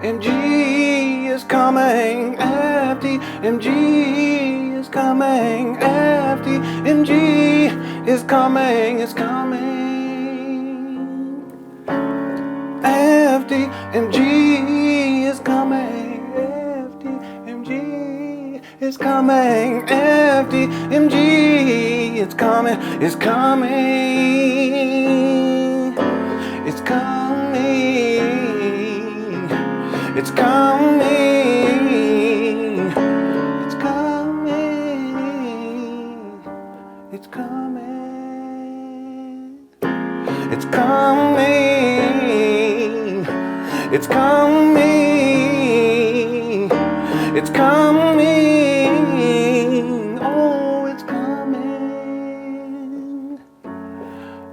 FDMG is coming. FDMG is coming. FDMG is coming. It's coming. FDMG is coming. FDMG is coming. FDMG, it's coming. It's coming. It's coming. It's coming. It's coming. It's coming. It's coming. It's coming. It's coming. Oh, it's coming.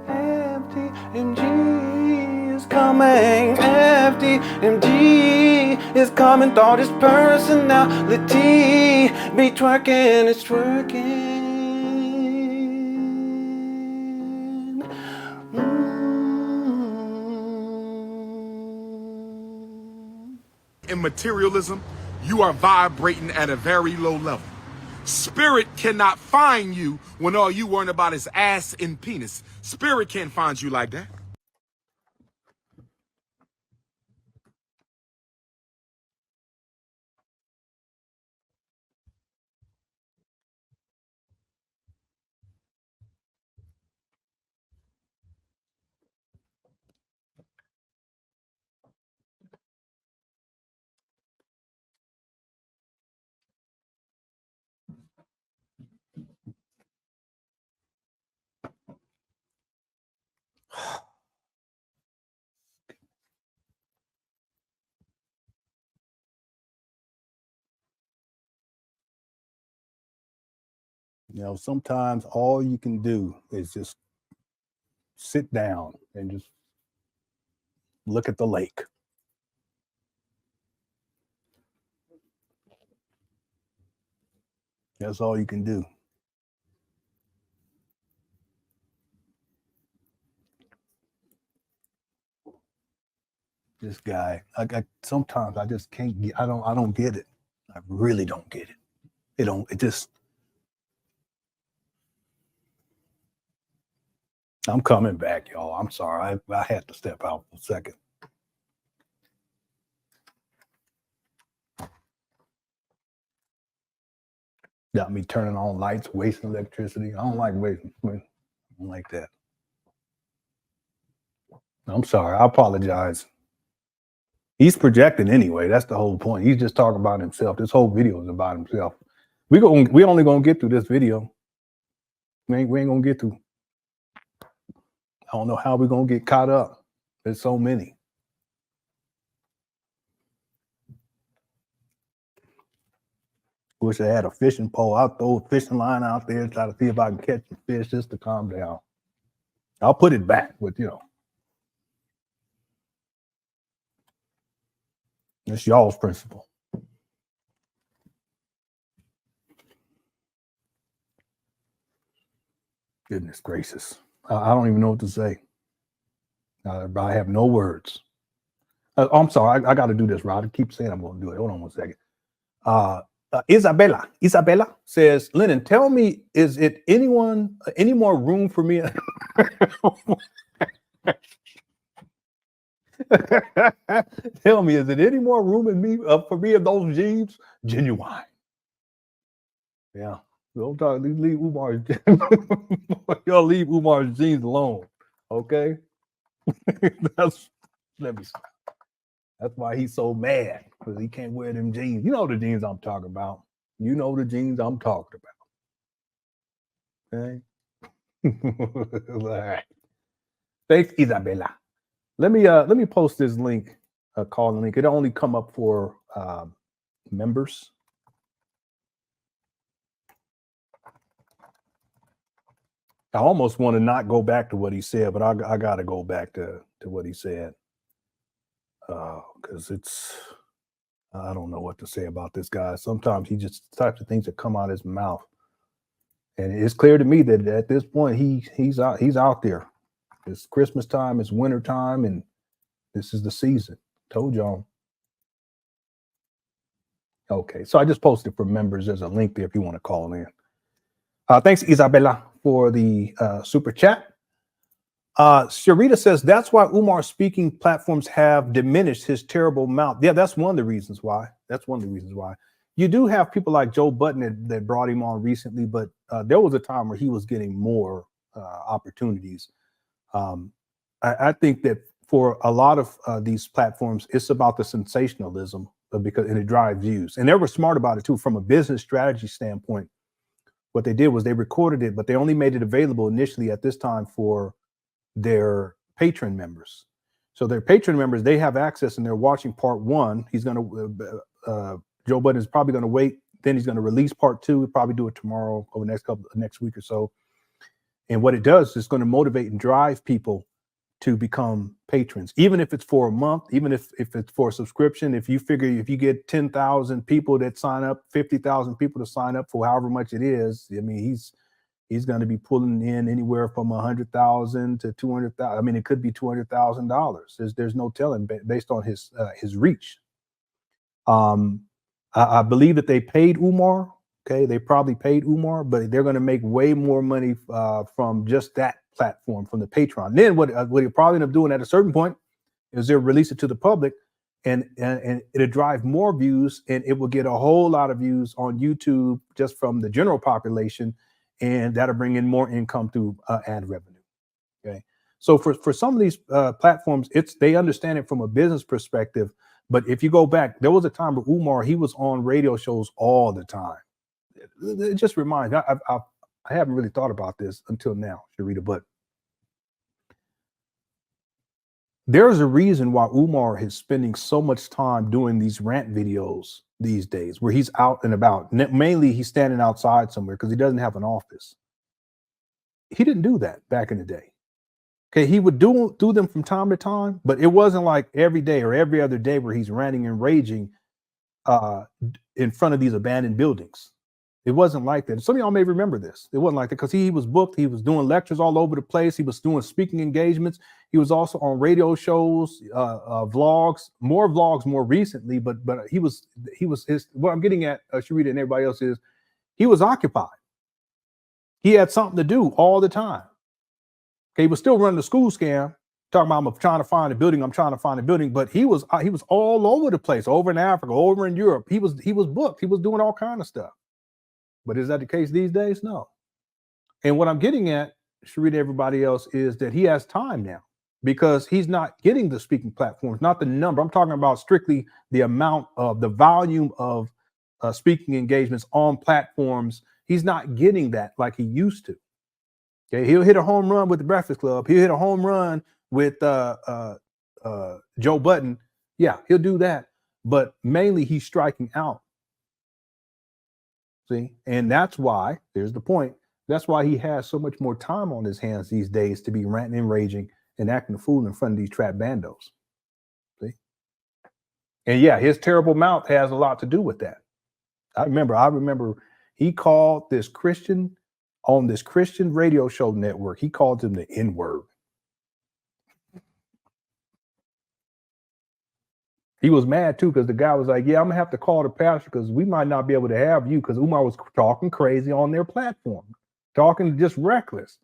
FDMG is coming. FDMG is coming. Thought his personality be twerking. It's twerking. In materialism, you are vibrating at a very low level. Spirit cannot find you when all you worrying about is ass and penis. Spirit can't find you like that. You know, sometimes all you can do is just sit down and just look at the lake. That's all you can do. This guy, sometimes I just can't get, I don't get it. I really don't get it. I'm coming back, y'all. I'm sorry. I had to step out for a second. Got me turning on lights, wasting electricity. I don't like wasting. I don't like that. I'm sorry. I apologize. He's projecting anyway. That's the whole point. He's just talking about himself. This whole video is about himself. We only gonna get through this video. We ain't gonna get through. I don't know how we're gonna get caught up. There's so many. Wish I had a fishing pole. I'll throw a fishing line out there, try to see if I can catch the fish just to calm down. I'll put it back with, it's y'all's principle. Goodness gracious. I don't even know what to say. I have no words. I'm sorry. I got to do this, Rod. I keep saying I'm going to do it. Hold on one second. Isabella says, Lenon, tell me, is it any more room for me? Tell me, is it any more room in me for me of those jeans? Genuine. Yeah. Don't talk. Leave Umar's. Y'all leave Umar's jeans alone. Okay. That's why he's so mad, because he can't wear them jeans. You know the jeans I'm talking about. You know the jeans I'm talking about. Okay. All right. Thanks, Isabella. Let me post this link, call link. It only come up for members. I almost want to not go back to what he said, but I got to go back to what he said. Because I don't know what to say about this guy. Sometimes he just types of things that come out of his mouth. And it's clear to me that at this point, he's out there. It's Christmas time, it's winter time, and this is the season. Told y'all. Okay, so I just posted for members. There's a link there if you want to call in. Thanks, Isabella, for the super chat. Sharita says that's why Umar's speaking platforms have diminished his terrible mouth. Yeah, that's one of the reasons why. That's one of the reasons why. You do have people like Joe Budden that brought him on recently, but there was a time where he was getting more opportunities. I think that for a lot of these platforms, it's about the sensationalism because it drives views. And they were smart about it too, from a business strategy standpoint. What they did was they recorded it, but they only made it available initially at this time for their patron members. So their patron members, they have access and they're watching part one. He's going to, Joe Budden is probably going to wait. Then he's going to release part two. We'll probably do it tomorrow or next week or so. And what it does is it's going to motivate and drive people to become patrons, even if it's for a month, even if it's for a subscription. If you figure if you get 10,000 people that sign up, 50,000 people to sign up for however much it is, I mean, he's going to be pulling in anywhere from 100,000 to 200,000. I mean, it could be $200,000. There's no telling based on his reach. I believe that they paid Umar. Okay, they probably paid Umar, but they're going to make way more money from just that platform, from the Patreon. Then what you'll probably end up doing at a certain point is they'll release it to the public, and it'll drive more views, and it will get a whole lot of views on YouTube just from the general population, and that'll bring in more income through ad revenue. Okay, so for some of these platforms, they understand it from a business perspective. But if you go back, there was a time where Umar, he was on radio shows all the time. It just reminds me, I haven't really thought about this until now, Sharita, but there's a reason why Umar is spending so much time doing these rant videos these days, where he's out and about. Mainly he's standing outside somewhere because he doesn't have an office. He didn't do that back in the day. Okay, he would do them from time to time, but it wasn't like every day or every other day where he's ranting and raging in front of these abandoned buildings. It wasn't like that. Some of y'all may remember this. It wasn't like that because he was booked. He was doing lectures all over the place. He was doing speaking engagements. He was also on radio shows, vlogs, more recently. But what I'm getting at, Sharita and everybody else, is he was occupied. He had something to do all the time. Okay, he was still running the school scam, talking about I'm trying to find a building, but he was all over the place, over in Africa, over in Europe. He was booked. He was doing all kind of stuff. But is that the case these days? No. And what I'm getting at, Sharita, everybody else, is that he has time now because he's not getting the speaking platforms, not the number. I'm talking about strictly the amount of the volume of speaking engagements on platforms. He's not getting that like he used to. Okay, he'll hit a home run with the Breakfast Club. He'll hit a home run with Joe Budden. Yeah, he'll do that. But mainly he's striking out. See, and that's why, there's the point, that's why he has so much more time on his hands these days to be ranting and raging and acting a fool in front of these trap bandos. See? And yeah, his terrible mouth has a lot to do with that. I remember he called this Christian on this Christian radio show network, he called him the N-word. He was mad too because the guy was like, yeah, I'm gonna have to call the pastor because we might not be able to have you because Umar was talking crazy on their platform, talking just reckless.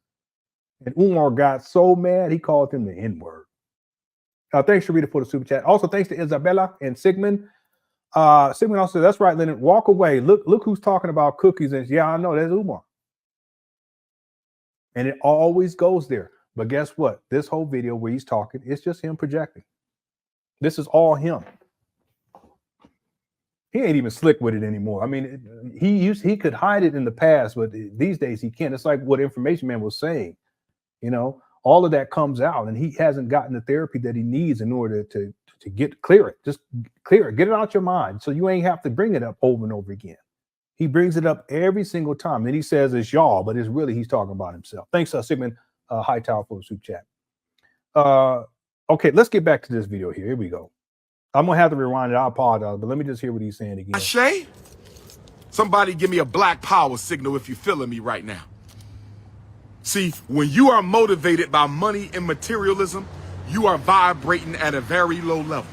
And Umar got so mad, he called him the N-word. Thanks, Sharita, for the super chat. Also, thanks to Isabella and Sigmund. Sigmund also said, that's right, Lenon, walk away. Look who's talking about cookies. And yeah, I know, that's Umar. And it always goes there. But guess what? This whole video where he's talking, it's just him projecting. This is all him. He ain't even slick with it anymore. I mean, he could hide it in the past, but these days he can't. It's like what Information Man was saying. You know, all of that comes out, and he hasn't gotten the therapy that he needs in order to clear it. Just clear it, get it out your mind, so you ain't have to bring it up over and over again. He brings it up every single time. Then he says it's y'all, but it's really he's talking about himself. Thanks, Sigmund Hightower, for the super chat. Okay, let's get back to this video here. Here we go. I'm gonna have to rewind it. I apologize, but let me just hear what he's saying again. Shay, somebody give me a black power signal if you're feeling me right now. See, when you are motivated by money and materialism, you are vibrating at a very low level.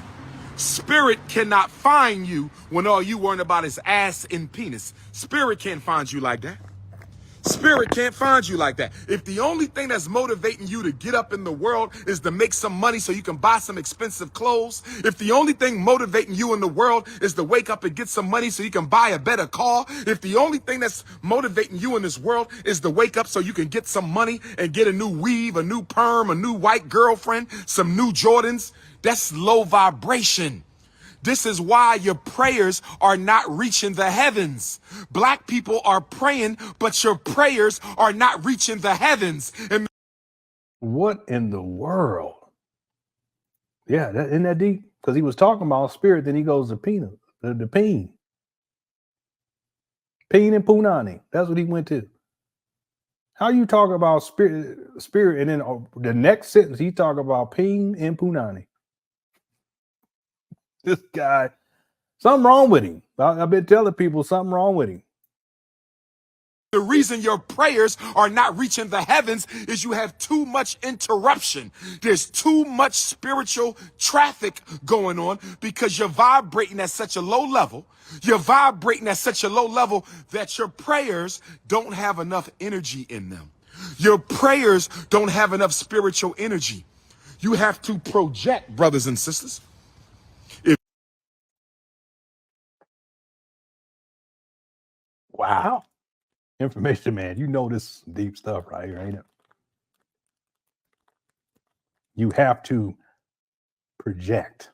Spirit cannot find you when all you worrying about is ass and penis. Spirit can't find you like that. Spirit can't find you like that. If the only thing that's motivating you to get up in the world is to make some money so you can buy some expensive clothes, if the only thing motivating you in the world is to wake up and get some money so you can buy a better car, if the only thing that's motivating you in this world is to wake up so you can get some money and get a new weave, a new perm, a new white girlfriend, some new Jordans, that's low vibration. This is why your prayers are not reaching the heavens. Black people are praying, but your prayers are not reaching the heavens. And what in the world? Yeah, isn't that deep? Because he was talking about spirit, then he goes to peanut, the peen. Peen and punani. That's what he went to. How you talk about spirit, and then the next sentence he talk about peen and punani. This guy, something wrong with him. I've been telling people something wrong with him. the reason your prayers are not reaching the heavens is you have too much interruption. There's too much spiritual traffic going on because you're vibrating at such a low level. You're vibrating at such a low level that your prayers don't have enough energy in them. Your prayers don't have enough spiritual energy. You have to project, brothers and sisters. Wow. Information, man. You know this deep stuff right here, ain't it? You have to project.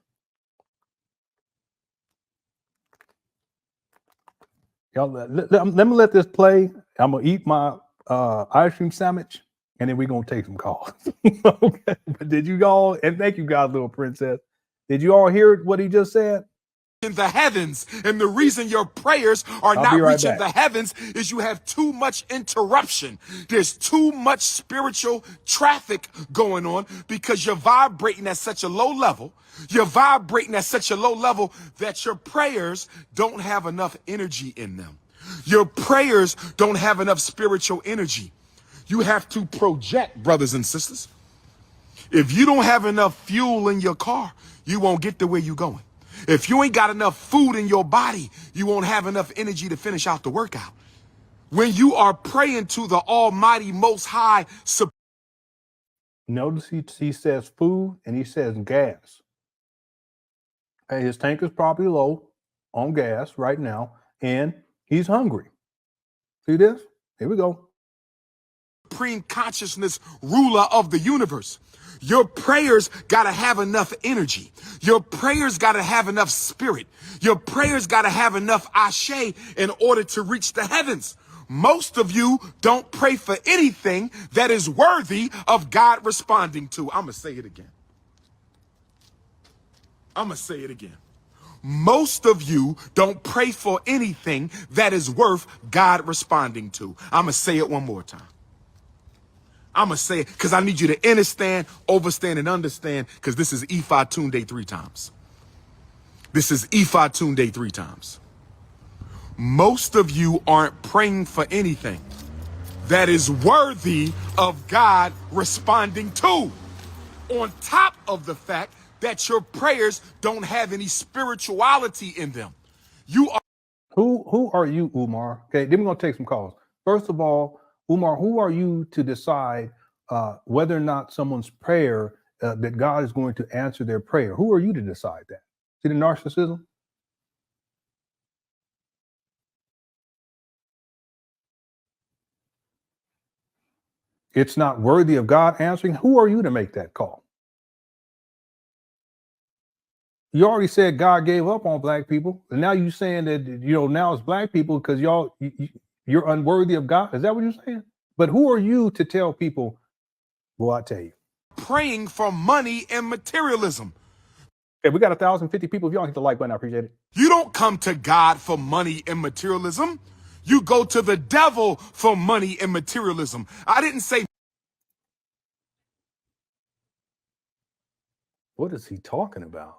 Y'all, let me let this play. I'm going to eat my ice cream sandwich, and then we're going to take some calls. Okay. But did you all, and thank you guys, little princess. Did you all hear what he just said? In the heavens, and the reason your prayers are not reaching the heavens is you have too much interruption. There's too much spiritual traffic going on because you're vibrating at such a low level. You're vibrating at such a low level that your prayers don't have enough energy in them. Your prayers don't have enough spiritual energy. You have to project, brothers and sisters. If you don't have enough fuel in your car, you won't get to where you're going. If you ain't got enough food in your body, you won't have enough energy to finish out the workout. When you are praying to the Almighty Most High. Notice he says food and he says gas. Hey, his tank is probably low on gas right now, and he's hungry. See this? Here we go. Supreme consciousness, ruler of the universe. Your prayers got to have enough energy. Your prayers got to have enough spirit. Your prayers got to have enough ashe in order to reach the heavens. Most of you don't pray for anything that is worthy of God responding to. I'm going to say it again. I'm going to say it again. Most of you don't pray for anything that is worth God responding to. I'm going to say it one more time. I'm going to say it because I need you to understand, overstand, and understand, because this is Ifa Tunde 3 times. This is Ifa Tunde 3 times. Most of you aren't praying for anything that is worthy of God responding to. On top of the fact that your prayers don't have any spirituality in them. You are. Who are you, Umar? Okay, then we're going to take some calls. First of all, Umar, who are you to decide whether or not someone's prayer, that God is going to answer their prayer? Who are you to decide that? See the narcissism? It's not worthy of God answering. Who are you to make that call? You already said God gave up on black people, and now you're saying that, now it's black people because you're unworthy of God. Is that what you're saying? But who are you to tell people? Well, I tell you. Praying for money and materialism. Okay, we got 1,050 people. If y'all hit the like button, I appreciate it. You don't come to God for money and materialism. You go to the devil for money and materialism. I didn't say. What is he talking about?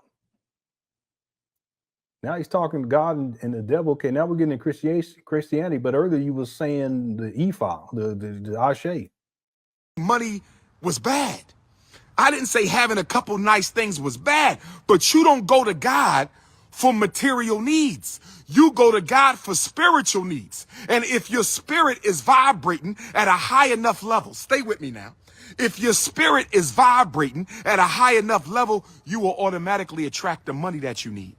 Now he's talking to God and the devil. Okay, now we're getting into Christianity, but earlier you was saying the Ifa, the Ashe. Money was bad. I didn't say having a couple nice things was bad, but you don't go to God for material needs. You go to God for spiritual needs. And if your spirit is vibrating at a high enough level, stay with me now. If your spirit is vibrating at a high enough level, you will automatically attract the money that you need.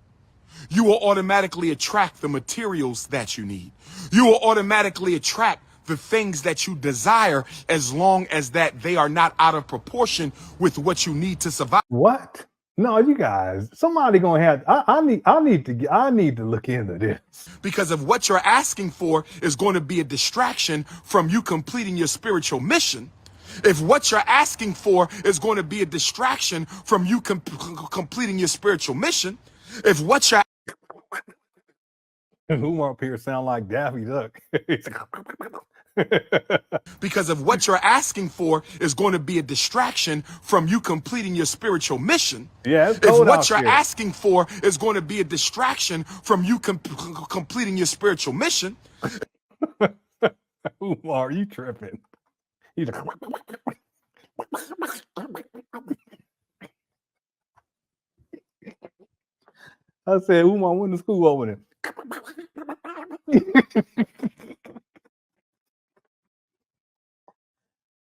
You will automatically attract the materials that you need. You will automatically attract the things that you desire, as long as that they are not out of proportion with what you need to survive. What? No, you guys, somebody gonna have. I need to look into this. Because of what you're asking for is going to be a distraction from you completing your spiritual mission. If what you're asking for is going to be a distraction from you completing your spiritual mission, if what you're Who up here sound like Daffy Duck? because of what you're asking for is going to be a distraction from you completing your spiritual mission. Yeah, it's if cold what out you're here. asking for is going to be a distraction from you completing your spiritual mission. Umar, you tripping? He's like, I said, Umar went to school over there.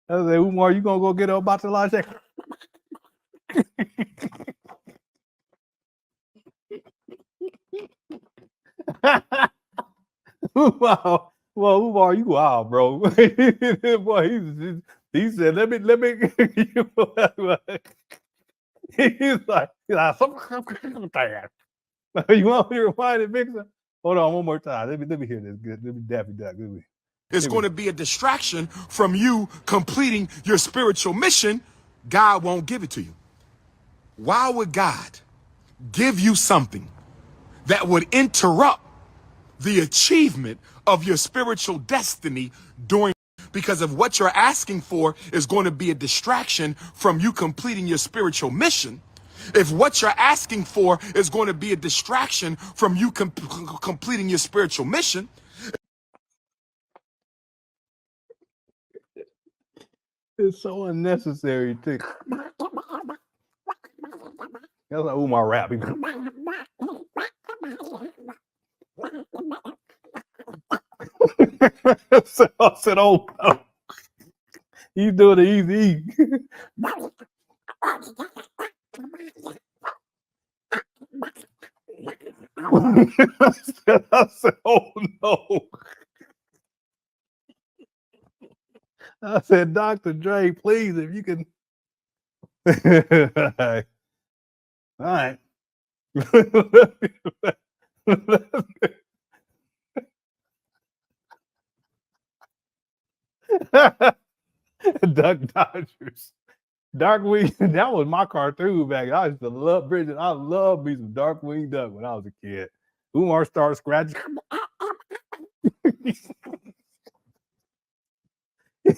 I said, Umar, you gonna go get up about the last check? Umar, well, Umar, you wild, bro. Boy, he said, let me. He's like, you want me to rewind it, Mixer? Hold on one more time. Let me hear this. Good. Let me Daffy Duck. It's going to be a distraction from you completing your spiritual mission. God won't give it to you. Why would God give you something that would interrupt the achievement of your spiritual destiny during? Because of what you're asking for is going to be a distraction from you completing your spiritual mission. If what you're asking for is going to be a distraction from you completing your spiritual mission. It's so unnecessary too. That's like Umar rap. I said, oh no. He's doing it easy. I said, oh no. I said, Dr. Dre, please, if you can. All right. Duck Dodgers. Darkwing, that was my cartoon back. I used to love Bridget. I loved me some Darkwing Duck when I was a kid. Umar started scratching.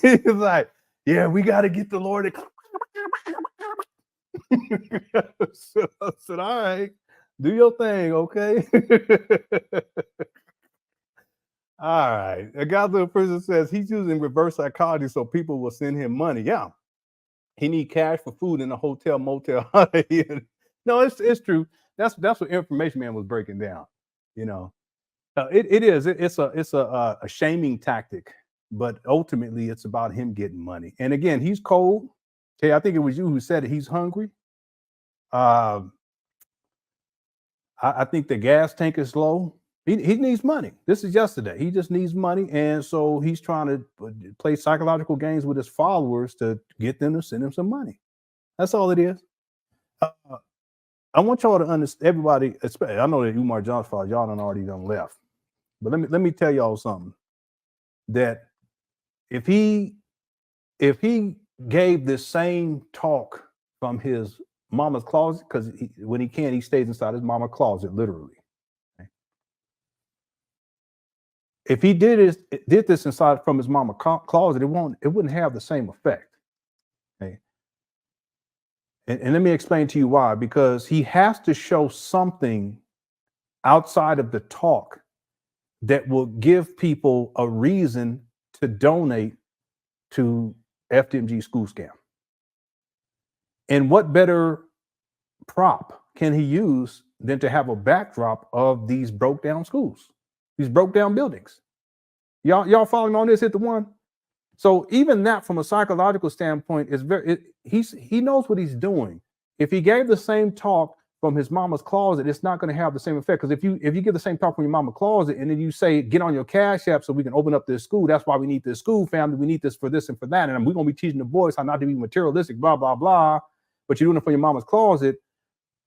He's like, yeah, we got to get the Lord. I said, all right, do your thing, okay? All right. A guy to a person says he's using reverse psychology so people will send him money. Yeah. He need cash for food in a hotel, motel. No, it's true. That's what Information Man was breaking down. You know, it's a shaming tactic, but ultimately it's about him getting money. And again, he's cold. Okay, I think it was you who said it. He's hungry. I think the gas tank is low. He needs money. This is yesterday. He just needs money. And so he's trying to play psychological games with his followers to get them to send him some money. That's all it is. I want y'all to understand, everybody, especially, I know that Umar Johnson, y'all done already done left. But let me tell y'all something. That if he gave this same talk from his mama's closet, because when he can, he stays inside his mama's closet, literally. If he did this inside from his mama closet, it wouldn't have the same effect. Okay. And let me explain to you why. Because he has to show something outside of the talk that will give people a reason to donate to FDMG school scam. And what better prop can he use than to have a backdrop of these broke down schools, these broke down buildings? Y'all following me on this? Hit the one. So even that, from a psychological standpoint, is he knows what he's doing. If he gave the same talk from his mama's closet, it's not going to have the same effect. Because if you give the same talk from your mama's closet and then you say, get on your Cash App so we can open up this school. That's why we need this school, family. We need this for this and for that. And we're going to be teaching the boys how not to be materialistic, blah, blah, blah. But you're doing it for your mama's closet.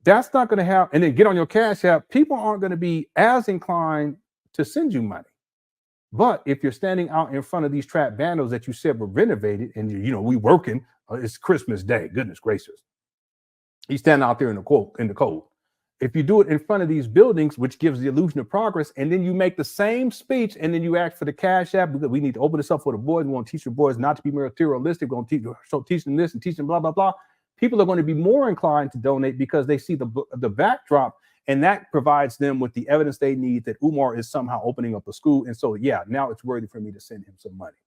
That's not going to have, and then get on your Cash App. People aren't going to be as inclined to send you money. But if you're standing out in front of these trap bandos that you said were renovated and we working, it's Christmas Day, goodness gracious. He's standing out there in the cold. If you do it in front of these buildings, which gives the illusion of progress, and then you make the same speech and then you ask for the Cash App, because we need to open this up for the boys. We want to teach the boys not to be materialistic. We're going to teach them this and teach them blah, blah, blah. People are going to be more inclined to donate because they see the backdrop, and that provides them with the evidence they need that Umar is somehow opening up a school. And so, yeah, now it's worthy for me to send him some money.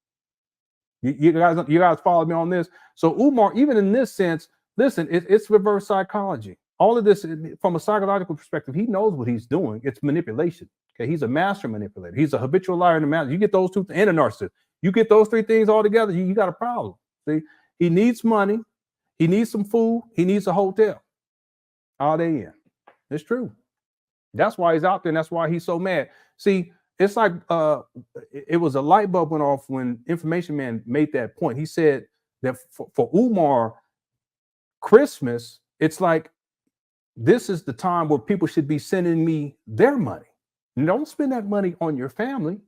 You guys follow me on this? So Umar, even in this sense, listen, it's reverse psychology. All of this, from a psychological perspective, he knows what he's doing. It's manipulation. Okay, he's a master manipulator. He's a habitual liar and a master. You get those two, and a narcissist. You get those three things all together, you got a problem. See, he needs money. He needs some food. He needs a hotel. All day in. It's true. That's why he's out there, and that's why he's so mad. See, it's like it was a light bulb went off when Information Man made that point. He said that for Umar, Christmas, it's like, this is the time where people should be sending me their money. And don't spend that money on your family.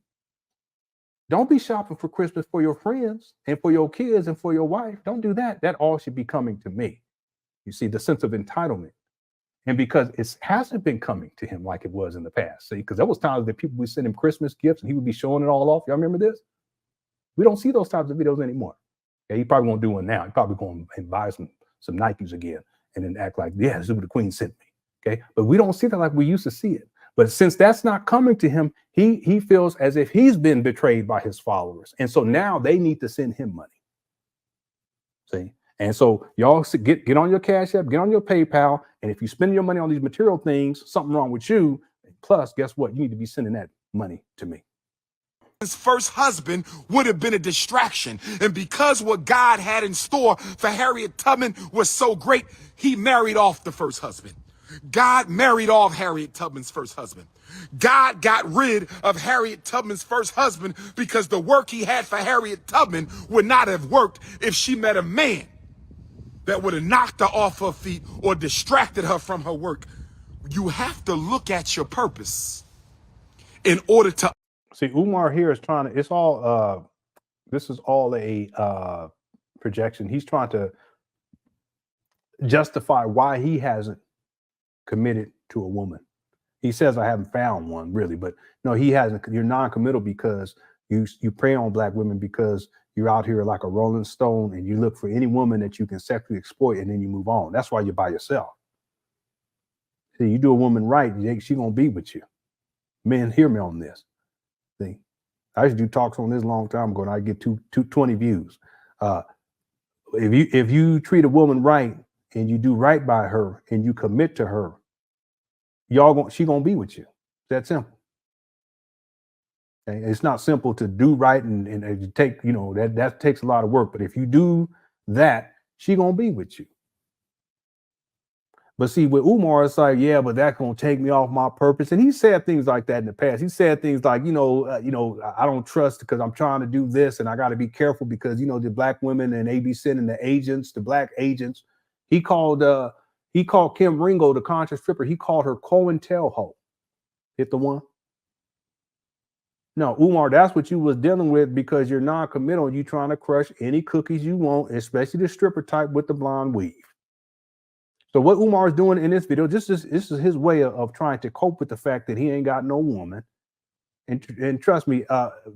Don't be shopping for Christmas for your friends and for your kids and for your wife. Don't do that. That all should be coming to me. You see, the sense of entitlement. And because it hasn't been coming to him like it was in the past. See, because there was times that people would send him Christmas gifts and he would be showing it all off. Y'all remember this? We don't see those types of videos anymore. Yeah, he probably won't do one now. He probably going to buy some Nikes again and then act like, yeah, this is what the queen sent me. Okay, but we don't see that like we used to see it. But since that's not coming to him, he feels as if he's been betrayed by his followers. And so now they need to send him money. See? And so y'all get on your Cash App, get on your PayPal. And if you spend your money on these material things, something wrong with you. Plus, guess what? You need to be sending that money to me. His first husband would have been a distraction. And because what God had in store for Harriet Tubman was so great, he married off the first husband. God married off Harriet Tubman's first husband. God got rid of Harriet Tubman's first husband because the work he had for Harriet Tubman would not have worked if she met a man that would have knocked her off her feet or distracted her from her work. You have to look at your purpose in order to see. Umar here is trying to, it's all this is all a projection. He's trying to justify why he hasn't committed to a woman. He says, I haven't found one, really, but no, he hasn't. You're non-committal because you prey on black women because you're out here like a rolling stone and you look for any woman that you can sexually exploit and then you move on. That's why you're by yourself. See, you do a woman right, she gonna be with you. Men, hear me on this. See, I used to do talks on this a long time ago and I get 20 views. If you treat a woman right and you do right by her and you commit to her, she gonna be with you. It's that simple. Okay? It's not simple to do right and take, that takes a lot of work. But if you do that, she gonna be with you. But see, with Umar, it's like, yeah, but that's gonna take me off my purpose. And he said things like that in the past. He said things like, I don't trust because I'm trying to do this and I got to be careful because the black women and they be sending the agents, the black agents. He called Kim Ringo, the conscious stripper, he called her COINTELHO. Hit the one. No, Umar, that's what you was dealing with because you're non-committal. You trying to crush any cookies you want, especially the stripper type with the blonde weave. So what Umar is doing in this video, this is his way of trying to cope with the fact that he ain't got no woman. And trust me,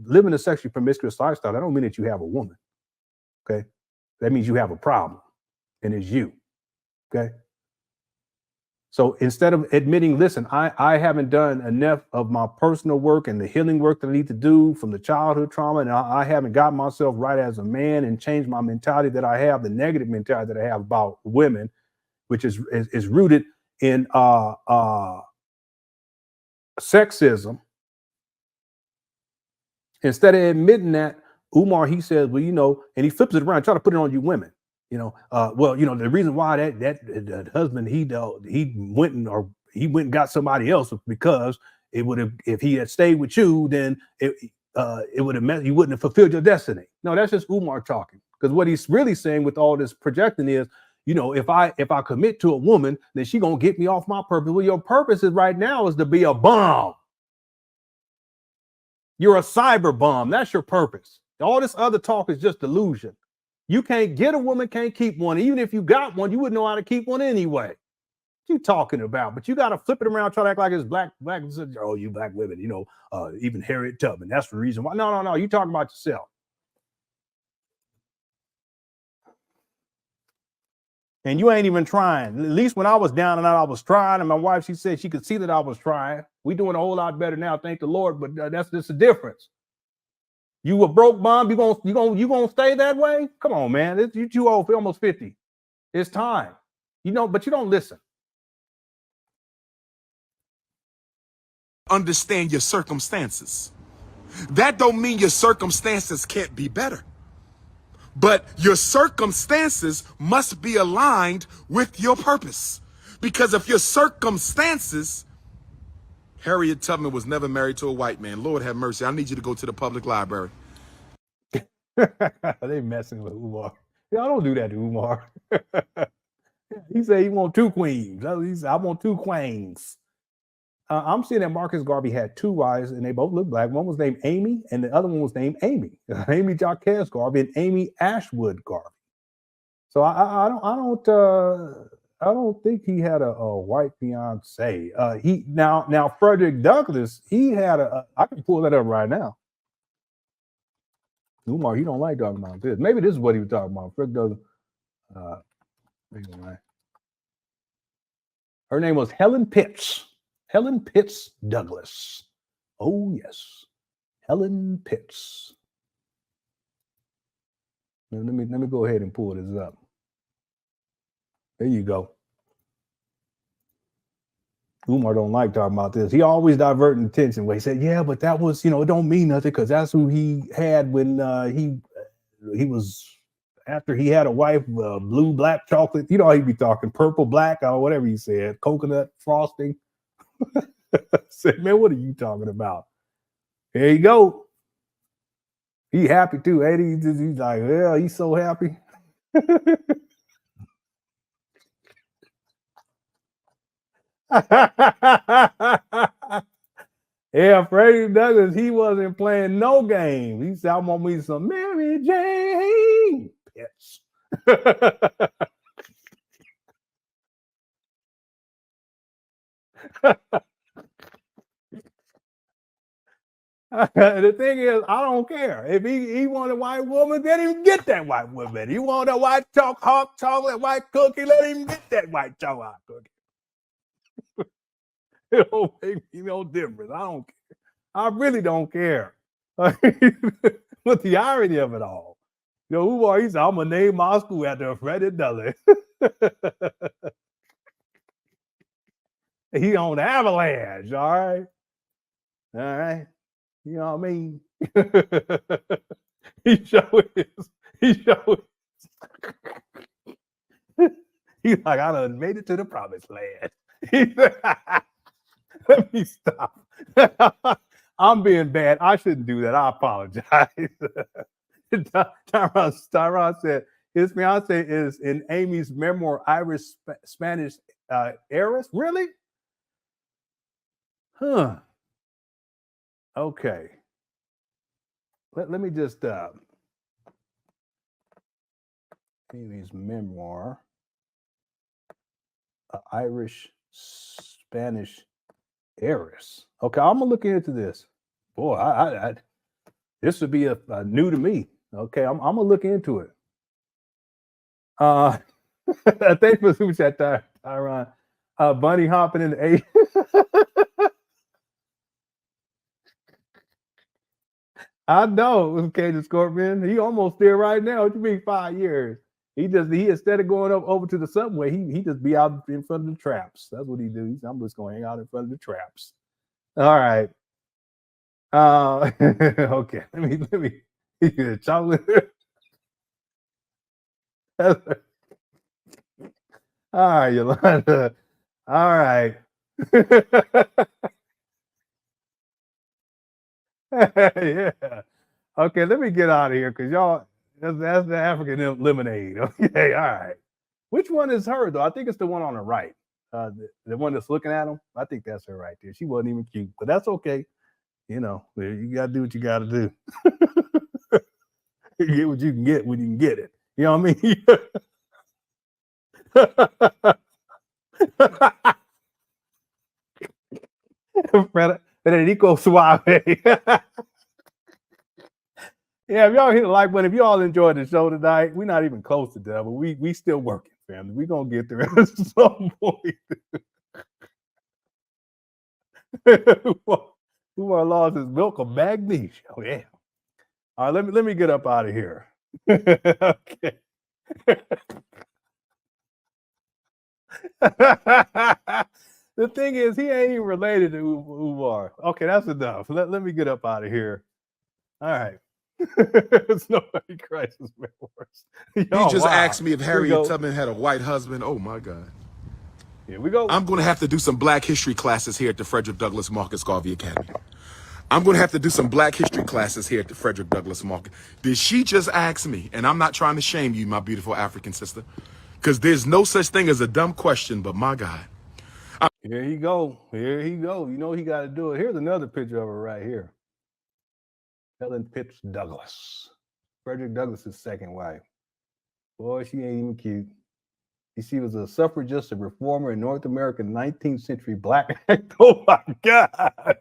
living a sexually promiscuous lifestyle, that don't mean that you have a woman. Okay, that means you have a problem, and it's you. Okay. So instead of admitting, listen, I haven't done enough of my personal work and the healing work that I need to do from the childhood trauma, and I haven't got myself right as a man and changed my mentality that I have, the negative mentality that I have about women, which is rooted in sexism. Instead of admitting that, Umar, he says, well, you know, and he flips it around, try to put it on you women. You know, well, you know, the reason why that husband he went and got somebody else because it would have, if he had stayed with you, then it would have meant you wouldn't have fulfilled your destiny. No, that's just Umar talking. Because what he's really saying with all this projecting is, you know, if I commit to a woman, then she gonna get me off my purpose. Well, your purpose is right now is to be a bomb. You're a cyber bomb. That's your purpose. All this other talk is just delusion. You can't get a woman, can't keep one. Even if you got one, you wouldn't know how to keep one anyway. What you talking about? But you got to flip it around, try to act like it's black. Oh, you black women, you know, even Harriet Tubman. That's the reason why. No. You talking about yourself. And you ain't even trying. At least when I was down and out, I was trying. And my wife, she said she could see that I was trying. We doing a whole lot better now, thank the Lord. But that's just the difference. You a broke bum, you gonna stay that way? Come on, man. You too old for almost 50. It's time. You know, but you don't listen. Understand your circumstances. That don't mean your circumstances can't be better. But your circumstances must be aligned with your purpose. Because if your circumstances, Harriet Tubman was never married to a white man. Lord have mercy. I need you to go to the public library. They messing with Umar. Y'all don't do that to Umar. He said he want two queens. He said, I want two queens. I'm seeing that Marcus Garvey had two wives, and they both look black. One was named Amy, and the other one was named Amy. Amy Jacques Garvey and Amy Ashwood Garvey. So I don't think he had a white fiance. He now Frederick Douglass, he had I can pull that up right now. Umar, he don't like talking about this. Maybe this is what he was talking about. Frederick Douglass. Her name was Helen Pitts. Helen Pitts Douglass. Oh yes, Helen Pitts. Let me go ahead and pull this up. There you go. Umar don't like talking about this. He always diverting attention. Where he said, "Yeah, but that was, you know, it don't mean nothing because that's who he had when he was after he had a wife, blue, black, chocolate. You know how he be talking, purple, black, or whatever he said, coconut frosting." Said, man, what are you talking about? There you go. He happy too, ain't he? He's like, yeah, he's so happy. Yeah, Freddie Douglass, he wasn't playing no game. He said, I want me some Mary Jane Pitts. The thing is, I don't care. If he wanted a white woman, let him get that white woman. He wanted a white hot chocolate white cookie, let him get that white chocolate cookie. It don't make me no difference. I don't care. I really don't care. But the irony of it all. You know, Umar, he said, I'm gonna name my school after Freddie Douglass. He on the Avalanche, all right? All right. You know what I mean? He sure is. He's like, I done made it to the promised land. Let me stop. I'm being bad. I shouldn't do that. I apologize. Tyron said his fiance is in Amy's memoir, Irish Spanish heiress. Really? Huh. Okay. Let me just Amy's memoir, Irish Spanish heiress. Okay, I'm gonna look into this. Boy, I this would be a new to me. Okay, I'm gonna look into it. Thanks for super chat, Tyron. Bunny hopping in the A. I know it was Cajun Scorpion. He almost there right now. What you mean 5 years? He instead of going over to the subway, he just be out in front of the traps. That's what he do. I'm just going to hang out in front of the traps. All right. Okay. Let me chocolate. All right, Yolanda. All right. Yeah. Okay, let me get out of here because y'all, that's the African lemonade. Okay, all right. Which one is her though? I think it's the one on the right. The one that's looking at him. I think that's her right there. She wasn't even cute, but that's okay. You know, you gotta do what you gotta do. You get what you can get when you can get it. You know what I mean? Federico Suave. Yeah, if y'all hit the like button, if y'all enjoyed the show tonight, we're not even close to done, but we still working, family. We're gonna get there at some point. Umar lost his milk of magnesia. Oh, yeah. All right, let me get up out of here. Okay. The thing is, he ain't even related to Umar. Okay, that's enough. Let me get up out of here. All right. It's nobody crisis memoirs. He just asked me if Harriet Tubman had a white husband. Oh my God. Here we go. I'm going to have to do some Black history classes here at the Frederick Douglass Marcus Garvey Academy. I'm going to have to do some Black history classes here at the Frederick Douglass Marcus. Did she just ask me? And I'm not trying to shame you, my beautiful African sister, because there's no such thing as a dumb question, but my God. Here he go. Here he go. You know he got to do it. Here's another picture of her right here. Helen Pitts Douglas. Frederick Douglass's second wife. Boy, she ain't even cute. She was a suffragist, a reformer in North American 19th century Black act. Oh my God.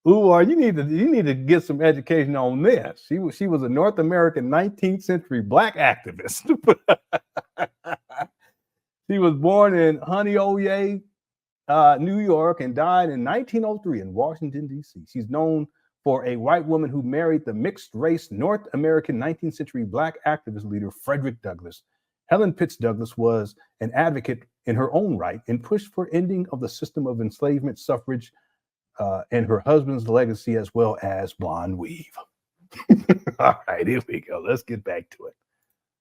Umar, you need to get some education on this. She was a North American 19th century Black activist. She was born in Honeoye, New York, and died in 1903 in Washington, D.C. She's known for a white woman who married the mixed-race North American 19th century Black activist leader Frederick Douglass. Helen Pitts Douglas was an advocate in her own right and pushed for ending of the system of enslavement, suffrage, and her husband's legacy, as well as blonde weave. All right, here we go. Let's get back to it.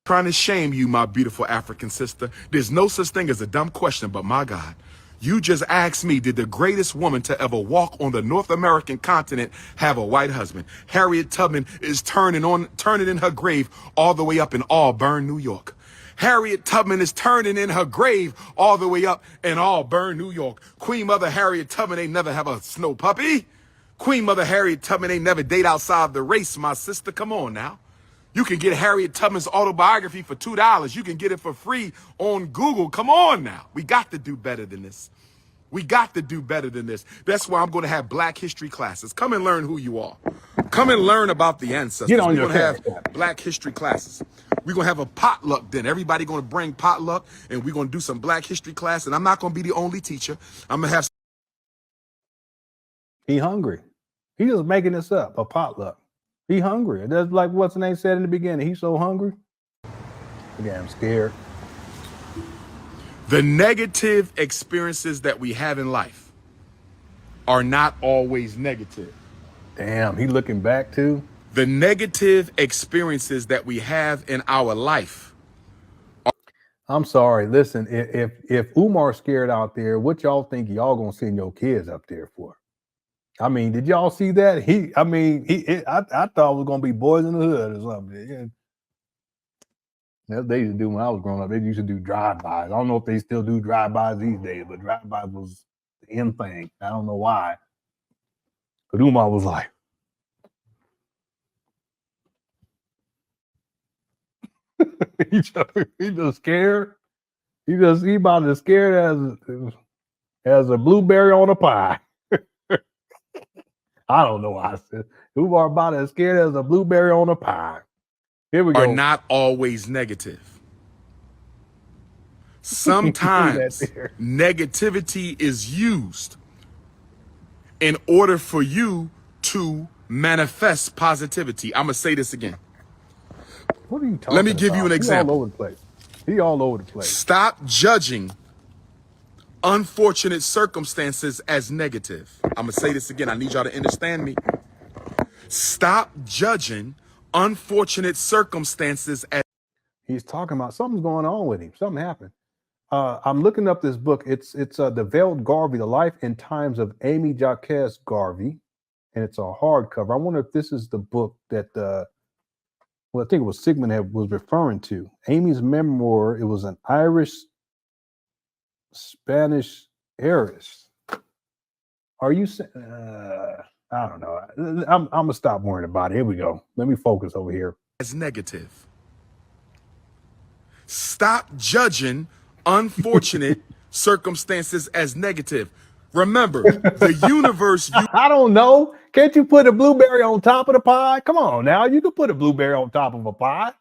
Trying to shame you, my beautiful African sister. There's no such thing as a dumb question, but my God. You just asked me, did the greatest woman to ever walk on the North American continent have a white husband? Harriet Tubman is turning in her grave all the way up in Auburn, New York. Harriet Tubman is turning in her grave all the way up in Auburn, New York. Queen Mother Harriet Tubman ain't never have a snow puppy. Queen Mother Harriet Tubman ain't never date outside the race, my sister. Come on now. You can get Harriet Tubman's autobiography for $2. You can get it for free on Google. Come on now. We got to do better than this. We got to do better than this. That's why I'm going to have Black history classes. Come and learn who you are. Come and learn about the ancestors. We're going to have Black history classes. We're going to have a potluck then. Everybody going to bring potluck, and we're going to do some Black history class. And I'm not going to be the only teacher. I'm going to have... He hungry. He just making this up, a potluck. He hungry. That's like what's the name said in the beginning. He's so hungry. Yeah, I'm scared. The negative experiences that we have in life are not always negative. Damn, he looking back too. The negative experiences that we have in our life. I'm sorry. Listen, if Umar's scared out there, what y'all think y'all gonna send your kids up there for? I mean, did y'all see that? I thought it was gonna be Boys in the Hood or something. Yeah. That's what they used to do when I was growing up. They used to do drive-bys. I don't know if they still do drive-bys these days, but drive-bys was the end thing. I don't know why. But Umar was like, he just scared. He about as scared as a blueberry on a pie. I don't know why I said Umar about as scared as a blueberry on a pie. Here we go. Are not always negative. Sometimes there. negativity is used in order for you to manifest positivity. I'm going to say this again. What are you talking about? Let me give you an example. He all over the place. He all over the place. Stop judging unfortunate circumstances as negative. I'm going to say this again. I need y'all to understand me. Stop judging unfortunate circumstances as... He's talking about something's going on with him. Something happened. I'm looking up this book. It's The Veiled Garvey, The Life and Times of Amy Jacques Garvey, and it's a hardcover. I wonder if this is the book that, well, I think it was Sigmund was referring to. Amy's memoir. It was an Irish-Spanish heiress. Are you saying? I don't know. I'm gonna stop worrying about it. Here we go. Let me focus over here. As negative. Stop judging unfortunate circumstances as negative. Remember, the universe... I don't know. Can't you put a blueberry on top of the pie? Come on now. You can put a blueberry on top of a pie.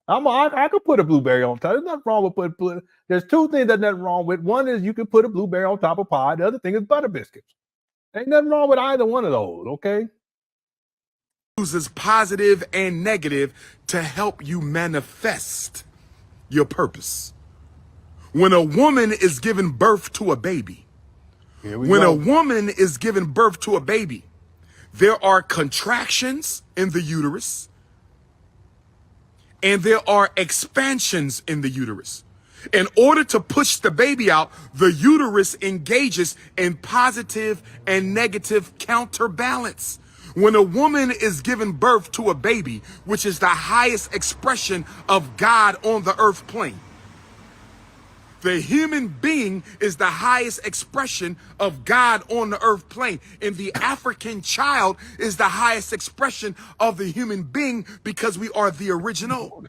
I could put a blueberry on top. There's nothing wrong with putting... There's two things there's nothing wrong with. One is you can put a blueberry on top of pie. The other thing is butter biscuits. Ain't nothing wrong with either one of those, okay? Uses positive and negative to help you manifest your purpose. When a woman is giving birth to a baby, there are contractions in the uterus and there are expansions in the uterus. In order to push the baby out, the uterus engages in positive and negative counterbalance. When a woman is giving birth to a baby, which is the highest expression of God on the earth plane, the human being is the highest expression of God on the earth plane. And the African child is the highest expression of the human being because we are the original.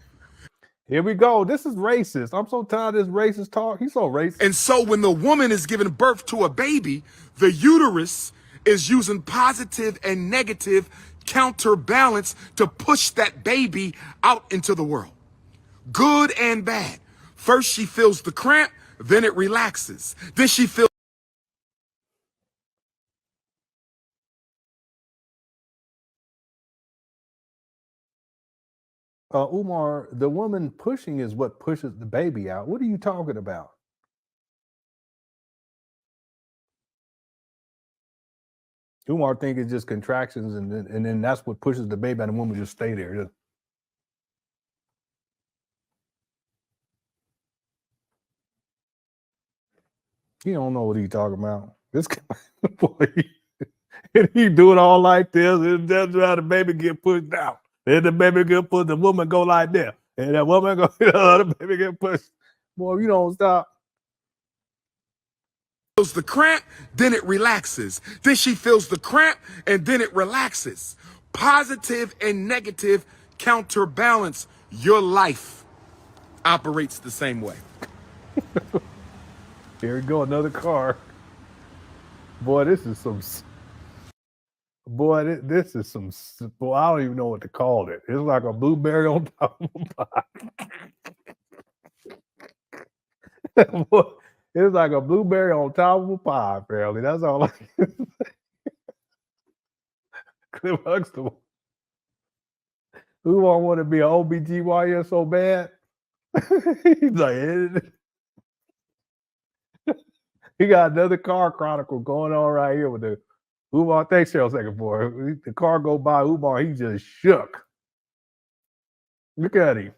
Here we go. This is racist. I'm so tired of this racist talk. He's so racist. And so when the woman is giving birth to a baby, the uterus is using positive and negative counterbalance to push that baby out into the world. Good and bad. First, she feels the cramp, then it relaxes. Then she feels... Umar, the woman pushing is what pushes the baby out. What are you talking about? Umar think it's just contractions, and then that's what pushes the baby, and the woman just stay there. He don't know what he's talking about. This guy, boy, he do it all like this, and that's how the baby get pushed out. Then the baby get pushed, the woman go like that, and that woman go, the baby get pushed. Boy, you don't stop. Feels the cramp, then it relaxes. Then she feels the cramp, and then it relaxes. Positive and negative counterbalance. Your life operates the same way. Here we go, another car. Boy, this is some... Boy, this is some... Boy, I don't even know what to call it. It's like a blueberry on top of a pie. Boy, it's like a blueberry on top of a pie, apparently. That's all I can say. Cliff Huxtable. Who want to be an OBGYN so bad? He's like... He got another car chronicle going on right here with the Umar. Thanks, Cheryl, second for it. The car go by Umar, he just shook. Look at him.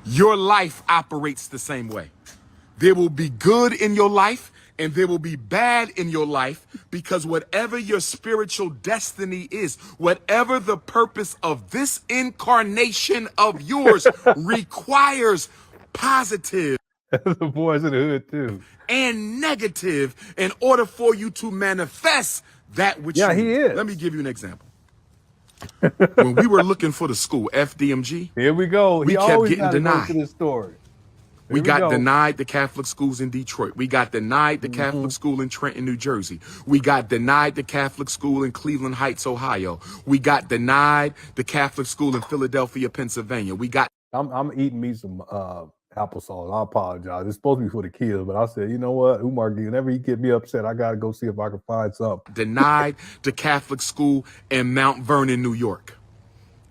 Your life operates the same way. There will be good in your life and there will be bad in your life because whatever your spiritual destiny is, whatever the purpose of this incarnation of yours requires positive The boys in the hood too. And negative in order for you to manifest that which yeah, you he is. Let me give you an example. When we were looking for the school, FDMG, here we go. We kept getting denied. To this story. We got denied the Catholic schools in Detroit. We got denied the Catholic school in Trenton, New Jersey. We got denied the Catholic school in Cleveland Heights, Ohio. We got denied the Catholic school in Philadelphia, Pennsylvania. We got I'm eating me some applesauce. I apologize. It's supposed to be for the kids, but I said, you know what, Umar, whenever he get me upset, I gotta go see if I can find something. Denied to Catholic school in Mount Vernon, New York.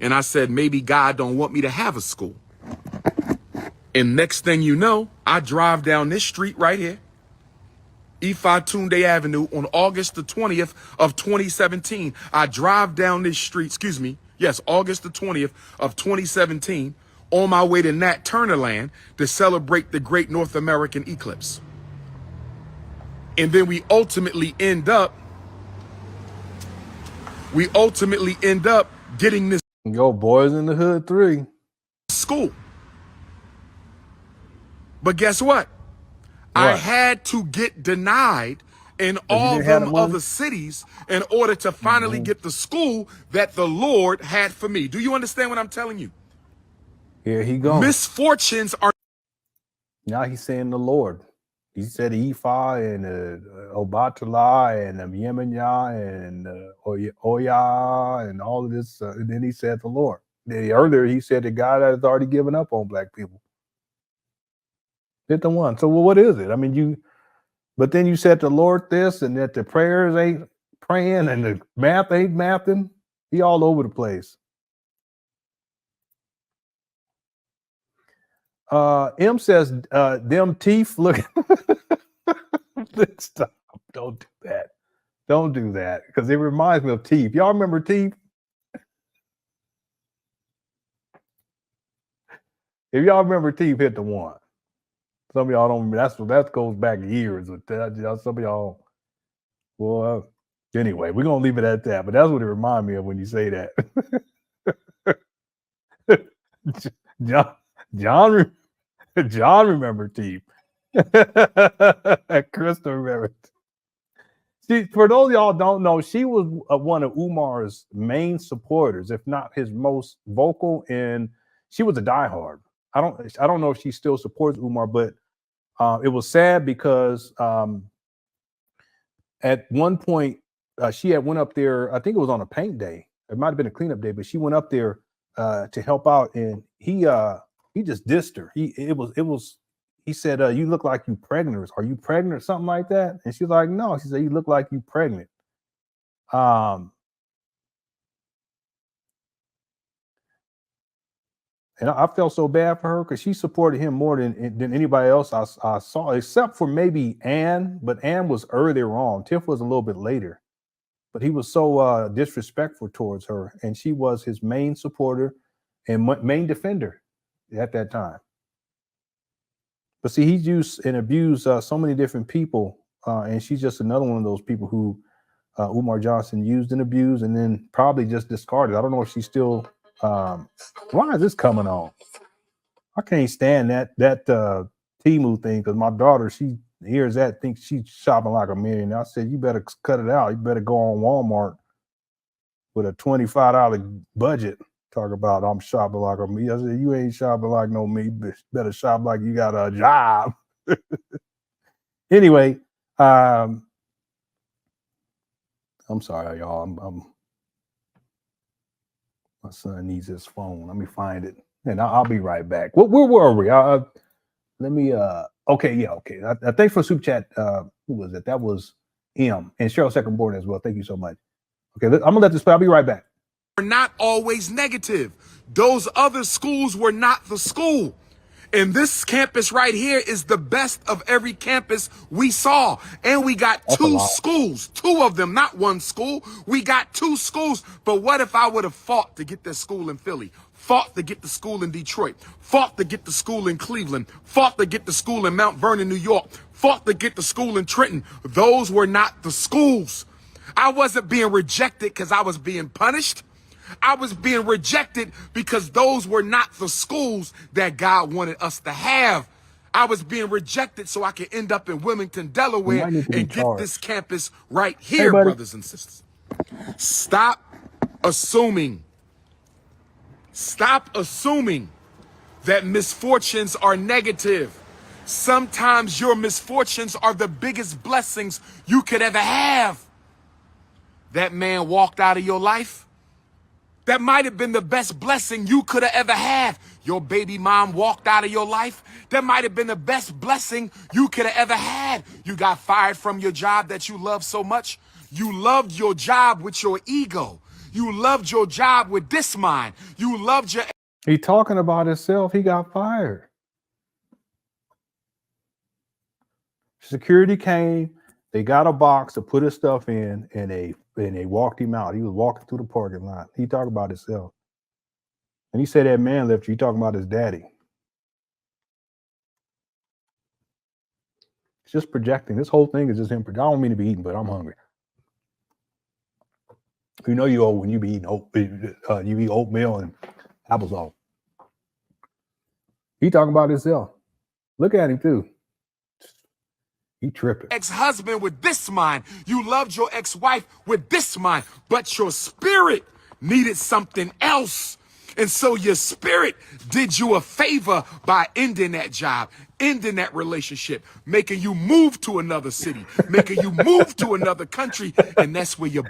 And I said, maybe God don't want me to have a school. And next thing you know, I drive down this street right here, Ifa Tunde Avenue, on August the 20th of 2017. I drive down this street, August the 20th of 2017, on my way to Nat Turner Land to celebrate the great North American eclipse. And then we ultimately end up getting this Yo, Boys in the Hood 3. school. But guess what? I had to get denied in all them other cities in order to finally get the school that the Lord had for me. Do you understand what I'm telling you? Here he goes. Misfortunes are. Now he's saying the Lord. He said Ifa and Obatala and Yemenya and Oya and all of this. And then he said the Lord. Earlier he said the God has already given up on black people. Hit the one. So well, what is it? I mean, but then you said the Lord this and that the prayers ain't praying and the math ain't mathing. He all over the place. M says, them teeth look. Stop. Don't do that. Don't do that. Because it reminds me of teeth. Y'all remember teeth? If y'all remember teeth, hit the one. Some of y'all don't remember. That goes back years. Some of y'all. Well, anyway, we're gonna leave it at that. But that's what it reminds me of when you say that. John remembered teeth. Crystal remembered. See, for those of y'all don't know, she was one of Umar's main supporters, if not his most vocal, and she was a diehard. I don't know if she still supports Umar, but it was sad because at one point she had went up there. I think it was on a paint day. It might have been a cleanup day, but she went up there to help out, and he just dissed her. He said, you look like you pregnant. Are you pregnant or something like that? And she's like, no. She said, you look like you pregnant. And I felt so bad for her because she supported him more than anybody else I saw, except for maybe Ann. But Ann was earlier on. Tiff was a little bit later. But he was so disrespectful towards her. And she was his main supporter and main defender at that time. But see, he's used and abused so many different people. And she's just another one of those people who Umar Johnson used and abused and then probably just discarded. I don't know if she's still... why is this coming on? I can't stand that Temu thing because my daughter, she hears that, thinks she's shopping like a millionaire. I said, you better cut it out. You better go on Walmart with a $25 budget. Talk about I'm shopping like a me. I said, you ain't shopping like no me. Better shop like you got a job. Anyway, I'm sorry, y'all. My son needs his phone. Let me find it, and I'll be right back. Where were we? Let me. Okay, yeah, okay. Thanks for super chat. Who was it? That was M and Cheryl Second Born as well. Thank you so much. Okay, I'm gonna let this play. I'll be right back. Are not always negative. Those other schools were not the school. And this campus right here is the best of every campus we saw. And we got two schools, two of them, not one school. We got two schools. But what if I would have fought to get that school in Philly, fought to get the school in Detroit, fought to get the school in Cleveland, fought to get the school in Mount Vernon, New York, fought to get the school in Trenton? Those were not the schools. I wasn't being rejected because I was being punished. I was being rejected because those were not the schools that God wanted us to have. I was being rejected so I could end up in Wilmington, Delaware, and get this campus right here, brothers and sisters. Stop assuming that misfortunes are negative. Sometimes your misfortunes are the biggest blessings you could ever have. That man walked out of your life. That might have been the best blessing you could have ever had. your baby mom walked out of your life, that might have been the best blessing you could have ever had. You got fired from your job that you love so much. You loved your job with your ego. You loved your job with this mind. You loved your... He talking about himself. He got fired. Security came. They got a box to put his stuff in, and they walked him out. He was walking through the parking lot. He talking about himself. And he said that man left you. He talking about his daddy. It's just projecting. This whole thing is just him. I don't mean to be eating, but I'm hungry. You know you old when you be eating you eat oatmeal and applesauce. He talking about himself. Look at him too. He tripping. Ex-husband with this mind. You loved your ex-wife with this mind, but your spirit needed something else. And so your spirit did you a favor by ending that job, ending that relationship, making you move to another city, making you move to another country. And that's where you're...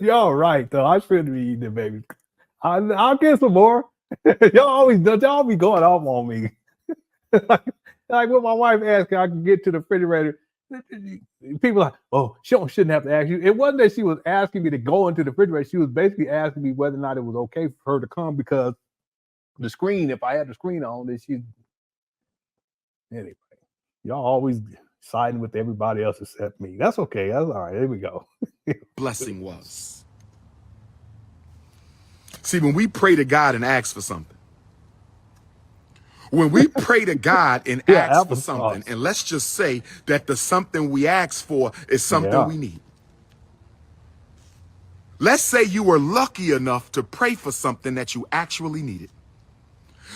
Y'all right, though. I shouldn't be eating it, baby. I'll get some more. y'all be going off on me. like when my wife asked, I can get to the refrigerator. People are like, oh, shouldn't have to ask you. It wasn't that she was asking me to go into the refrigerator. She was basically asking me whether or not it was okay for her to come because the screen, if I had the screen on, then she... Anyway, y'all always siding with everybody else except me. That's okay. That's all right. Here we go. Blessing was. See, when we pray to God and ask for something, when we pray to God and ask for something, and let's just say that the something we ask for is something we need. Let's say you were lucky enough to pray for something that you actually needed.